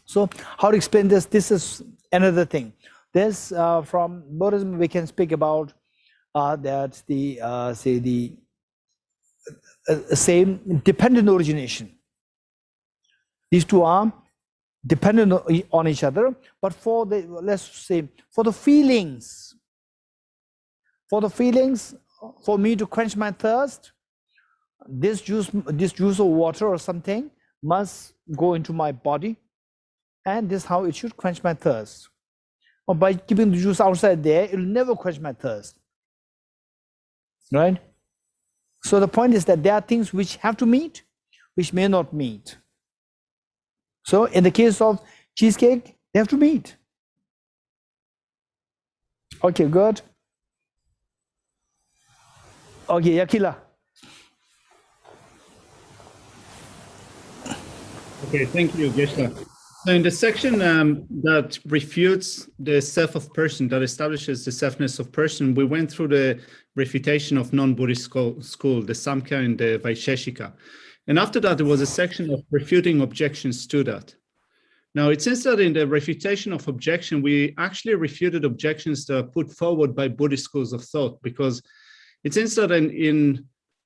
So how to explain this? This is another thing. There's from Buddhism we can speak about that the same dependent origination. These two are dependent on each other, but for the feelings, for me to quench my thirst, this juice of water or something must go into my body, and this is how it should quench my thirst. Or by keeping the juice outside there, it will never quench my thirst, right? So the point is that there are things which have to meet, which may not meet. So in the case of cheesecake, they have to meet. Okay, good. Okay, Yakila.
Okay, thank you, Geshe. So in the section that refutes the self of person, that establishes the selfness of person, we went through the refutation of non-Buddhist school, the Samkhya and the Vaisheshika. And after that, there was a section of refuting objections to that. Now, it seems that in the refutation of objection, we actually refuted objections that are put forward by Buddhist schools of thought, because it seems that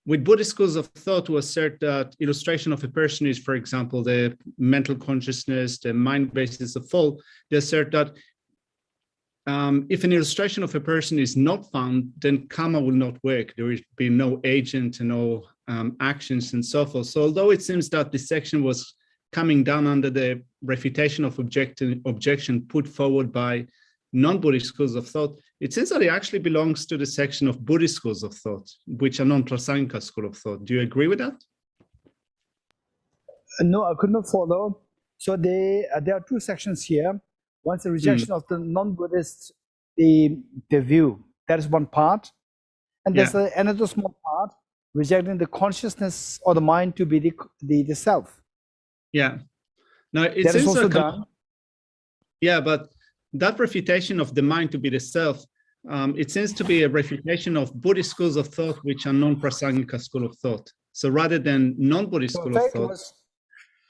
with Buddhist schools of thought to assert that illustration of a person is, for example, the mental consciousness, the mind basis of all, they assert that if an illustration of a person is not found, then karma will not work. There will be no agent and no actions and so forth. So although it seems that this section was coming down under the refutation of objection put forward by non-Buddhist schools of thought, it seems that it actually belongs to the section of Buddhist schools of thought, which are non-Prasangika school of thought. Do you agree with that?
No, I could not follow. So there are two sections here. One's the rejection of the non-Buddhist the view. That is one part. And there's another small part, rejecting the consciousness or the mind to be the self.
Yeah. Now, it
that
seems
is also
like
done.
Yeah, but that refutation of the mind to be the self, it seems to be a refutation of Buddhist schools of thought, which are non-Prasangika school of thought. So rather than non-Buddhist school of thought.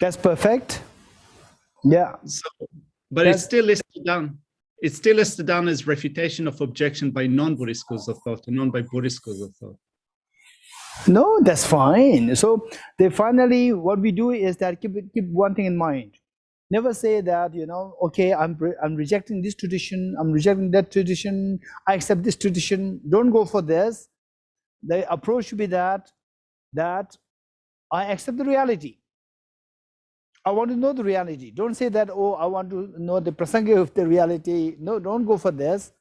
That's perfect. Yeah.
So, but it's still listed down. It's still listed down as refutation of objection by non-Buddhist schools of thought and not by Buddhist schools of thought.
No, that's fine. So they finally, what we do is that keep one thing in mind. Never say that, okay, I'm rejecting this tradition, I'm rejecting that tradition, I accept this tradition. Don't go for this. The approach should be that I accept the reality. I want to know the reality. Don't say that, oh, I want to know the prasanga of the reality. No, don't go for this.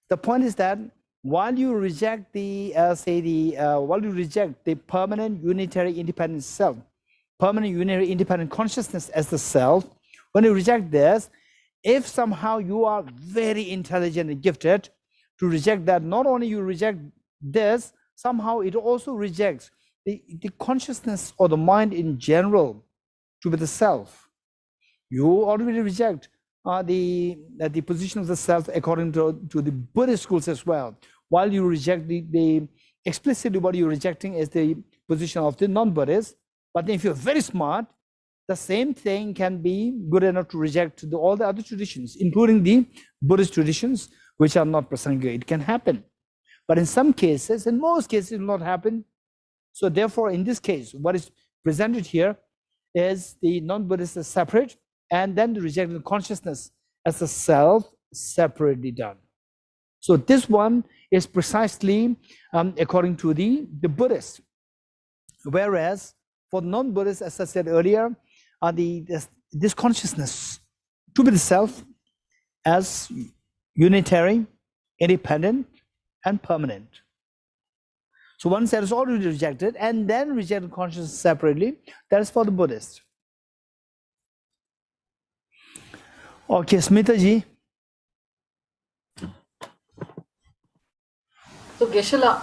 The point is that while you reject while you reject the permanent unitary independent self, permanent unitary independent consciousness as the self, when you reject this, if somehow you are very intelligent and gifted to reject that, not only you reject this, somehow it also rejects the consciousness or the mind in general to be the self. You already reject the position of the self according to the Buddhist schools as well. While you reject the explicitly what you're rejecting is the position of the non-Buddhist, but if you're very smart, the same thing can be good enough to reject all the other traditions, including the Buddhist traditions, which are not prasanga. It can happen. But in some cases, in most cases, it will not happen. So therefore, in this case, what is presented here is the non-Buddhist is separate, and then the rejected consciousness as a self separately done. So this one is precisely according to the Buddhist. Whereas for non-Buddhists, as I said earlier, this consciousness to be the self as unitary, independent, and permanent. So once that is already rejected, and then rejected consciousness separately, that is for the Buddhist. Okay, Smita ji.
So Geshe-la,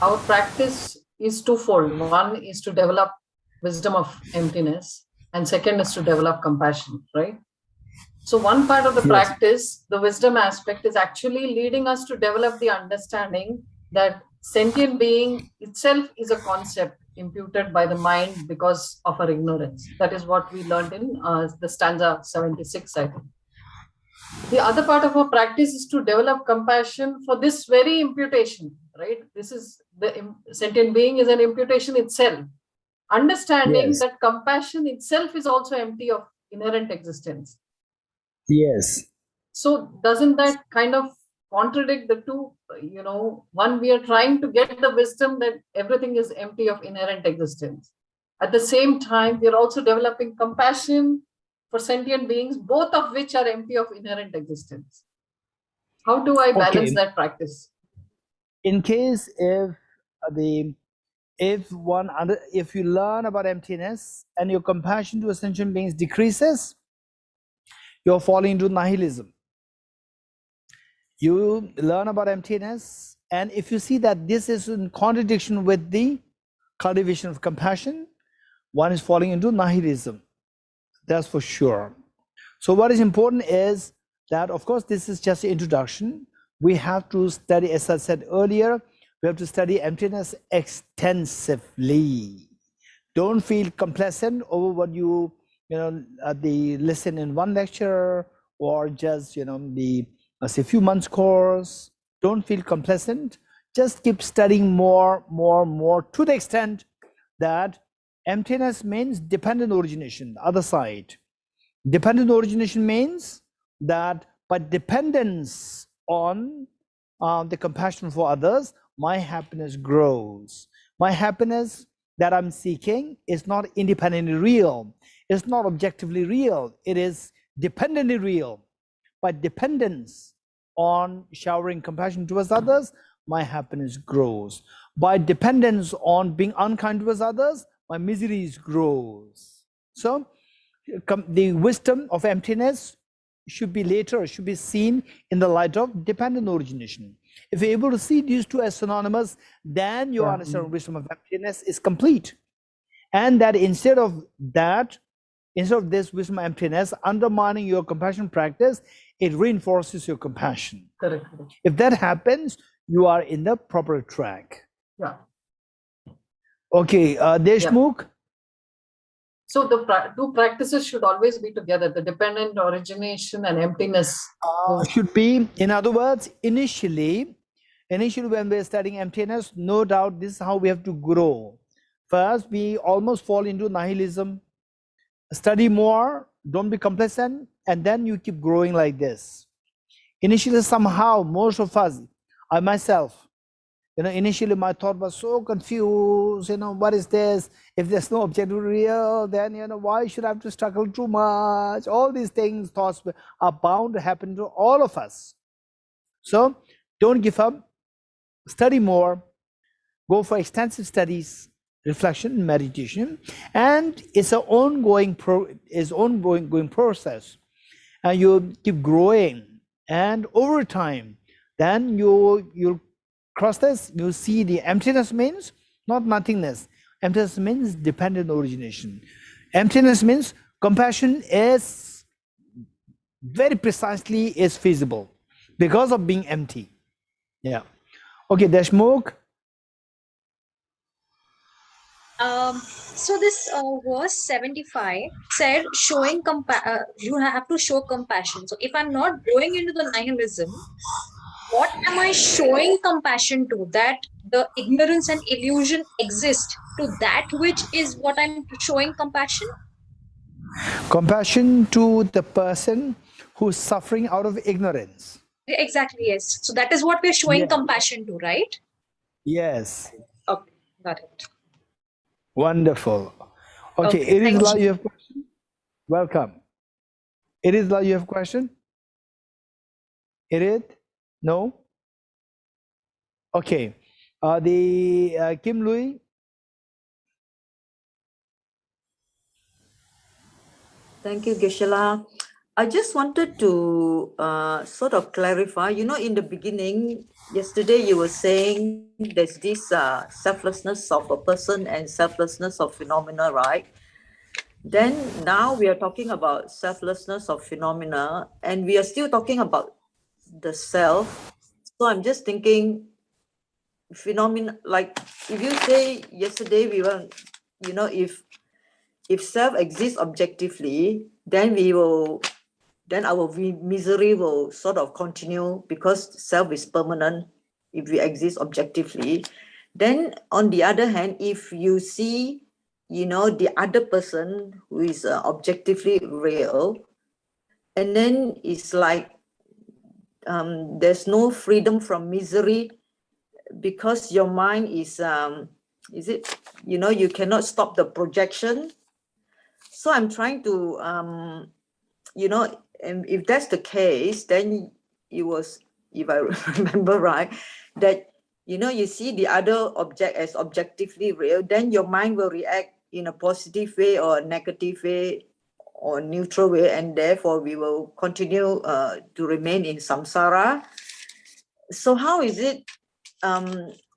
our practice is twofold. One is to develop wisdom of emptiness, and second is to develop compassion, right? So one part of the practice, the wisdom aspect, is actually leading us to develop the understanding that sentient being itself is a concept imputed by the mind because of our ignorance. That is what we learned in the stanza 76, I think. The other part of our practice is to develop compassion for this very imputation, right? This is the sentient being is an imputation itself. Understanding that compassion itself is also empty of inherent existence.
Yes.
So doesn't that kind of contradict the two? One, we are trying to get the wisdom that everything is empty of inherent existence. At the same time, we are also developing compassion for sentient beings, both of which are empty of inherent existence. How do I balance that practice?
In case if you learn about emptiness and your compassion to sentient beings decreases, you're falling into nihilism. You learn about emptiness, and if you see that this is in contradiction with the cultivation of compassion, one is falling into nihilism. That's for sure. So what is important is that, of course, this is just an introduction. We have to study, as I said earlier, we have to study emptiness extensively. Don't feel complacent over what you the listen in one lecture, or just the say few months course. Don't feel complacent. Just keep studying more, to the extent that emptiness means dependent origination, the other side. Dependent origination means that by dependence on the compassion for others, my happiness grows. My happiness that I'm seeking is not independently real. It's not objectively real. It is dependently real. By dependence on showering compassion towards others, my happiness grows. By dependence on being unkind towards others, my misery grows. So the wisdom of emptiness should be seen in the light of dependent origination. If you're able to see these two as synonymous, then your understanding of wisdom of emptiness is complete. And that instead of this wisdom of emptiness undermining your compassion practice, it reinforces your compassion.
Correct.
If that happens, you are in the proper track.
Yeah.
Okay, Deshmukh.
Yeah. So the two practices should always be together, the dependent origination and emptiness.
Should be, in other words, initially when we're studying emptiness, no doubt this is how we have to grow. First, we almost fall into nihilism. Study more, don't be complacent, and then you keep growing like this. Initially, somehow, most of us, I myself, initially my thought was so confused, what is this? If there's no objective real, then, why should I have to struggle too much? All these things, thoughts are bound to happen to all of us. So don't give up, study more, go for extensive studies, reflection, meditation, and it's an ongoing process. And you keep growing, and over time, then you'll cross this, you see the emptiness means not nothingness. Emptiness means dependent origination. Emptiness means compassion is very precisely is feasible because of being empty. Yeah. Okay, Deshmukh.
So this verse 75 said showing you have to show compassion. So if I'm not going into the nihilism, what am I showing compassion to? That the ignorance and illusion exist, to that which is what I'm showing compassion?
Compassion to the person who's suffering out of ignorance.
Exactly, yes. So that is what we're showing compassion to, right?
Yes.
Okay, got it.
Wonderful. Okay, Irizla, you have a question? Welcome. Irizla, you have a question? Irid? No? Okay. Kim Louis?
Thank you, Geshe. I just wanted to sort of clarify, in the beginning, yesterday you were saying there's this selflessness of a person and selflessness of phenomena, right? Then now we are talking about selflessness of phenomena, and we are still talking about the self. So I'm just thinking, phenomena, like if you say yesterday we were, if self exists objectively, then our misery will sort of continue because self is permanent if we exist objectively. Then on the other hand, if you see, the other person who is objectively real, and then it's like there's no freedom from misery because your mind is you cannot stop the projection. So I'm trying to and if that's the case, then it was, if I remember right, that you see the other object as objectively real, then your mind will react in a positive way or a negative way or neutral way, and therefore we will continue to remain in samsara. so how is it,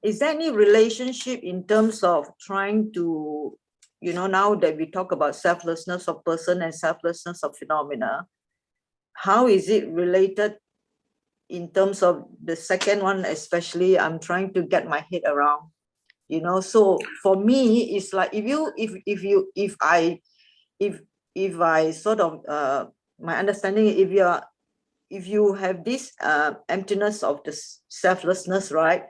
is there any relationship in terms of trying to, now that we talk about selflessness of person and selflessness of phenomena, how is it related in terms of the second one, especially I'm trying to get my head around, so for me, it's like if I sort of, my understanding, if you have this emptiness of the selflessness, right?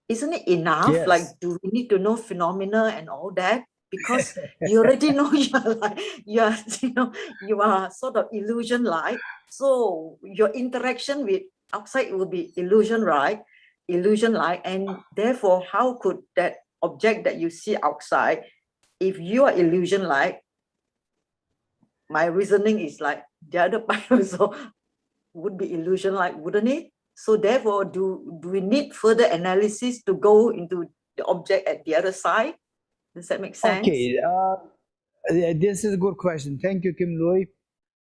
Isn't it enough?
Yes.
Like, do we need to know phenomena and all that? Because you already know you are sort of illusion-like. So your interaction with outside will be illusion, right? Illusion-like, and therefore, how could that object that you see outside, if you are illusion-like, my reasoning is like the other part also would be illusion-like, wouldn't it? So therefore, do we need further analysis to go into the object at the other side? Does that make sense?
Okay, this is a good question. Thank you, Kim Lui.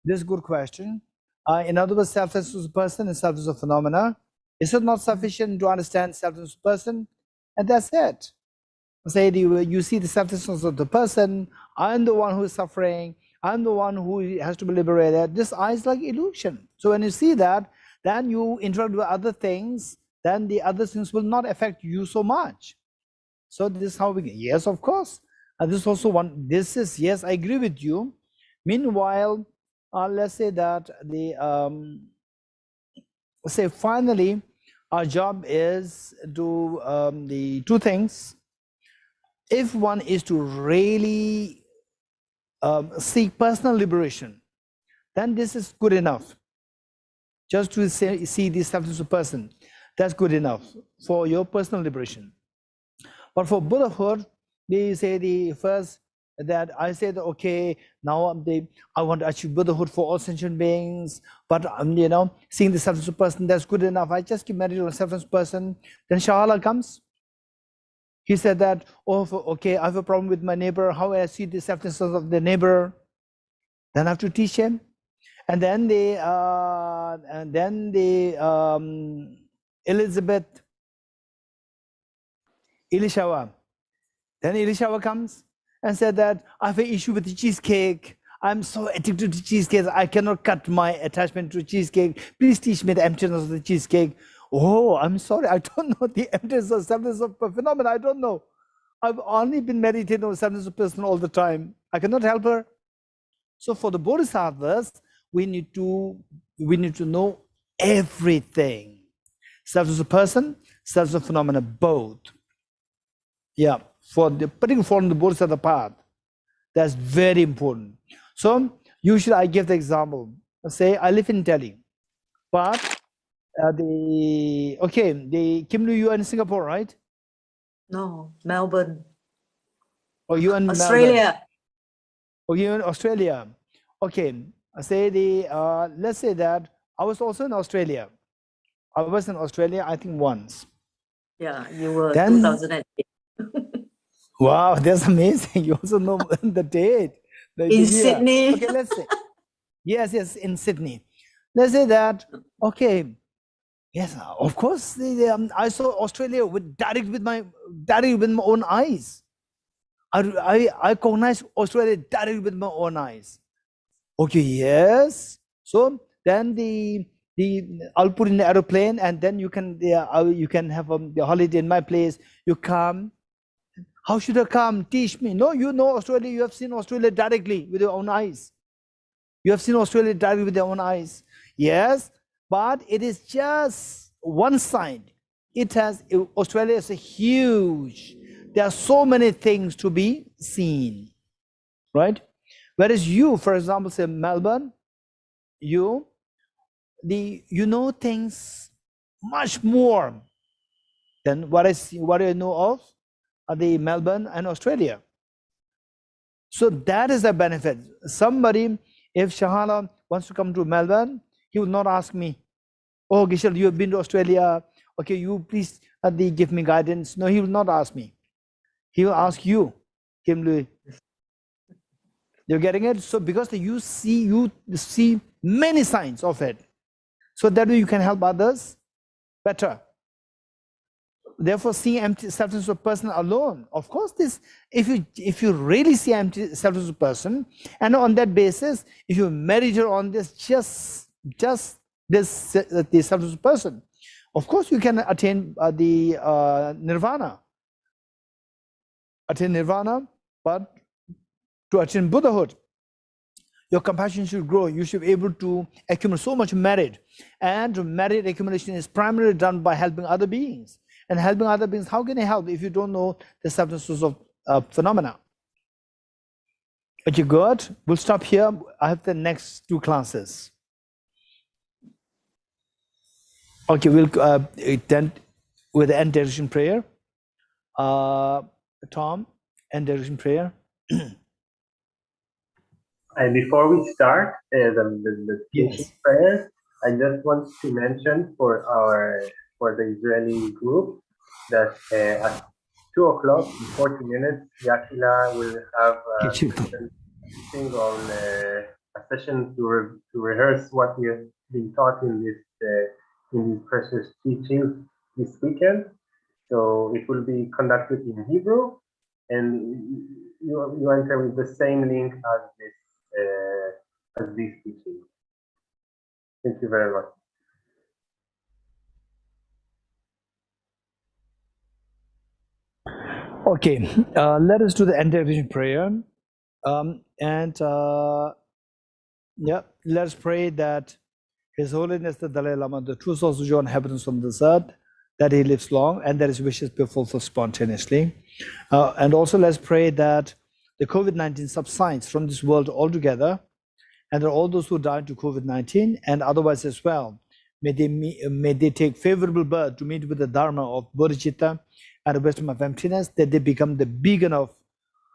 This is a good question. In other words, selflessness of person and selflessness of phenomena. Is it not sufficient to understand selflessness of person? And that's it. Say you see the selflessness of the person. I'm the one who is suffering. I'm the one who has to be liberated. This I is like illusion. So when you see that, then you interact with other things, then the other things will not affect you so much. So this is how we, yes, of course. This is also one, this is, yes, I agree with you. Meanwhile, let's say that say finally, our job is to the two things. If one is to really seek personal liberation, then this is good enough. Just to see the selfless person, that's good enough for your personal liberation. But for Buddhahood, they say the first that I said, okay, now I want to achieve Buddhahood for all sentient beings, but seeing the selfless person, that's good enough. I just keep meditating on a selfless person. Then Shahala comes. He said that, oh, okay, I have a problem with my neighbor. How I see the selflessness of the neighbor? Then I have to teach him. And then Elishawa. Then Elishawa comes and said that I have an issue with the cheesecake. I'm so addicted to cheesecake. I cannot cut my attachment to cheesecake. Please teach me the emptiness of the cheesecake. Oh, I'm sorry. I don't know the emptiness of selfless of phenomena. I don't know. I've only been meditating on selfless of person all the time. I cannot help her. So for the Bodhisattvas, we need to know everything. Selfless of person, selfless of phenomena, both. Yeah, for the particular form the Bodhisattva path, that's very important. So usually I give the example. Say I live in Delhi, but Kim Lu, you are in Singapore, right?
No, Melbourne.
Or you in
Australia.
Melbourne? Or you in Australia? Okay, say let's say that I was also in Australia. I was in Australia, I think once.
Yeah, you were
Then,
2008.
Wow, that's amazing. You also know the date. The
In
year.
Sydney.
Okay, let's say. Yes, in Sydney. Let's say that, okay, yes, of course, I saw Australia directly with my own eyes. I recognize Australia directly with my own eyes. Okay, yes. So then I'll put in the aeroplane, and then you can have the holiday in my place. You come. How should I come? Teach me. No, you know Australia. You have seen Australia directly with your own eyes. You have seen Australia directly with your own eyes. Yes, but it is just one side. Australia is a huge. There are so many things to be seen, right? Whereas you, for example, say Melbourne, you know things much more than what I know of the Melbourne and Australia. So that is a benefit. Somebody, if Shahala wants to come to Melbourne, he will not ask me, oh, Geshe, you have been to Australia. Okay, you please give me guidance. No, he will not ask me. He will ask you, Kim Lui. You're getting it? So because you see many signs of it. So that way you can help others. better. Therefore, see empty selflessness of person alone. Of course, this if you really see empty selflessness of person, and on that basis, if you meditate on this, just this the selfless person, of course, you can attain the nirvana. Attain nirvana, but to attain Buddhahood, your compassion should grow. You should be able to accumulate so much merit, and merit accumulation is primarily done by helping other beings. And helping other beings, how can you help if you don't know the substances of phenomena? Okay, good. We'll stop here. I have the next 2 classes. Okay, we'll end with the end direction prayer. Tom, end direction prayer.
And before we start the
Yes.
prayer, I just want to mention for the Israeli group that at 2 o'clock in 40 minutes, Yakila will have a session on a session to rehearse what we have been taught in these precious teachings this weekend. So it will be conducted in Hebrew, and you enter with the same link as this teaching. Thank you very much.
Okay, let us do the end direction prayer. Let us pray that His Holiness the Dalai Lama, the true source of joy and happiness on this earth, that he lives long and that his wishes be fulfilled spontaneously. And also let's pray that the COVID-19 subsides from this world altogether, and that all those who died to COVID-19 and otherwise as well, may they take favorable birth to meet with the Dharma of Bodhisattva and the wisdom of emptiness, that they become the beacon of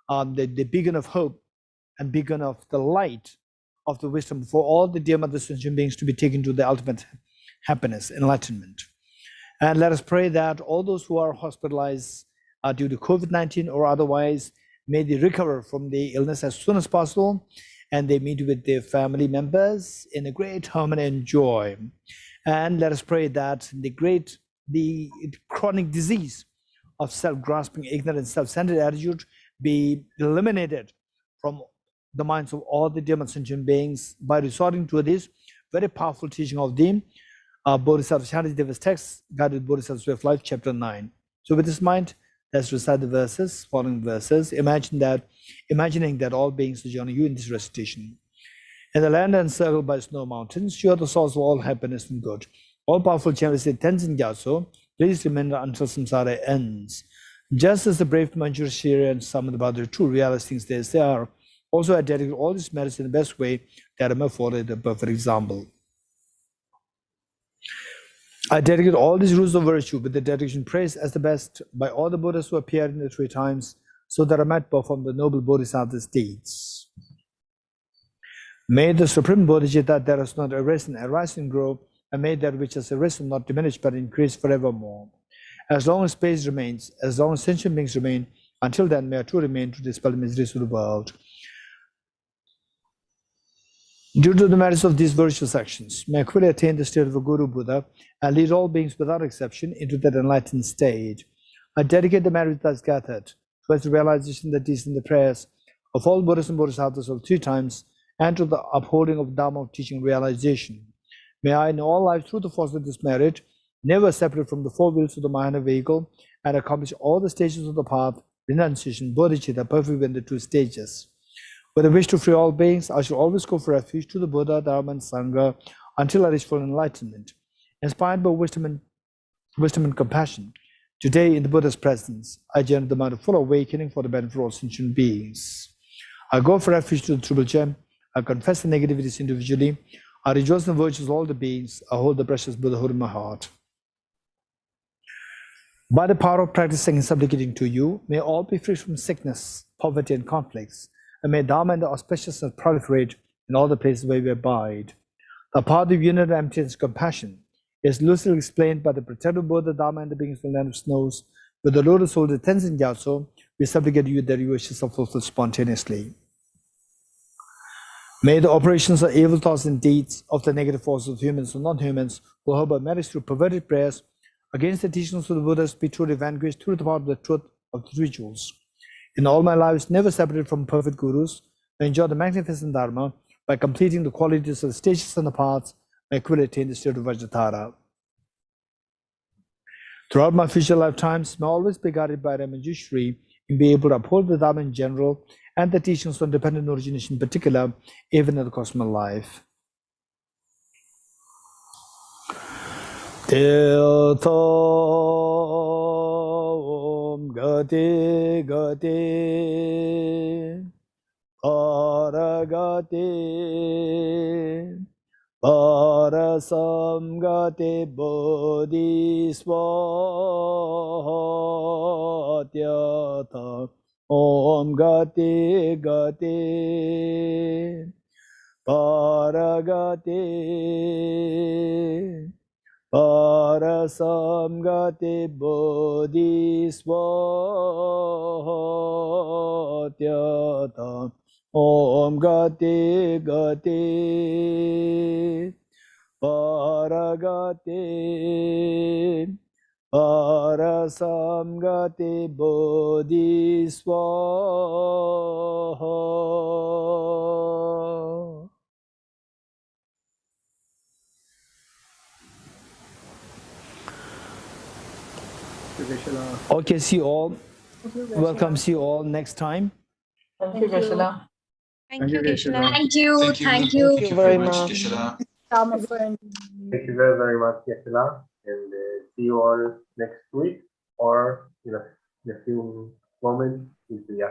hope and beacon of the light of the wisdom for all the dear mother sentient beings to be taken to the ultimate happiness, enlightenment. And let us pray that all those who are hospitalized due to COVID-19 or otherwise, may they recover from the illness as soon as possible, and they meet with their family members in a great harmony and joy. And let us pray that the chronic disease of self-grasping, ignorance, self-centered attitude be eliminated from the minds of all the dear sentient beings by resorting to this very powerful teaching of the Bodhisattva Shantideva's text, Guided Bodhisattva's Way of Life, chapter 9. So with this mind, let's recite the verses, following verses, imagining that all beings are joining you in this recitation. In the land encircled by snow mountains, you are the source of all happiness and good. All powerful Chenrezig Tenzin Gyatso, please remain until samsara ends. Just as the brave Manjushri and some of the other true realist things they are, also I dedicate all these merits in the best way that I may follow the perfect example. I dedicate all these rules of virtue with the dedication praised as the best by all the Buddhas who appeared in the 3 times, so that I might perform the noble Bodhisattva's deeds. May the Supreme Bodhicitta that has not arisen arise and grow, and may that which has arisen not diminish but increase forevermore. As long as space remains, as long as sentient beings remain, until then may I too remain to dispel the miseries of the world. Due to the merits of these virtuous actions, may I quickly attain the state of a Guru Buddha and lead all beings without exception into that enlightened state. I dedicate the merit that's gathered towards the realization that is in the prayers of all Buddhas and Bodhisattvas of 3 times, and to the upholding of Dharma of teaching realization. May I in all life, through the force of this merit, never separate from the 4 wheels of the Mahana vehicle, and accomplish all the stages of the path, renunciation, bodhicitta, perfect in the 2 stages. With a wish to free all beings, I shall always go for refuge to the Buddha, Dharma, and Sangha until I reach full enlightenment. Inspired by wisdom and compassion, today in the Buddha's presence, I generate the mind of full awakening for the benefit of all sentient beings. I go for refuge to the Triple Gem. I confess the negativities individually. I rejoice in the virtues of all the beings. I hold the precious Buddhahood in my heart. By the power of practicing and supplicating to you, may all be free from sickness, poverty, and conflicts, and may Dharma and the auspiciousness proliferate in all the places where we abide. The path of unity, emptiness, and compassion is lucidly explained by the protective Buddha, Dharma, and the beings of the land of snows. With the lotus soul, the Tenzin Gyatso, we supplicate you that your wishes are fulfilled spontaneously. May the operations of evil thoughts and deeds of the negative forces of humans and non-humans who harbor malice through perverted prayers against the teachings of the Buddhas, be truly vanquished through the power of the truth of the rituals. In all my lives, never separated from perfect gurus, I enjoy the magnificent Dharma by completing the qualities of the stages and the paths, I will attain the state of Vajratara. Throughout my future lifetimes, may I always be guided by Ramanjushri and be able to uphold the Dharma in general and the teachings on dependent origination in particular, even in the course of my life. Om Gati Gati Paragati Parasamgati Bodhisvatyata Om Gati Gati Paragati Parasamgati Bodhisvatyata Om Gati Gati Paragati Parasamgati Bodhisvaha. Okay, see you all. Welcome, see you all next time.
Thank you, Geshe-la.
Thank you, Geshe-la.
Thank you. Thank you.
Thank you very much, Geshe-la.
Dharma friend.
Thank you very, very much, Geshe-la, and see you all next week or in a few moments into the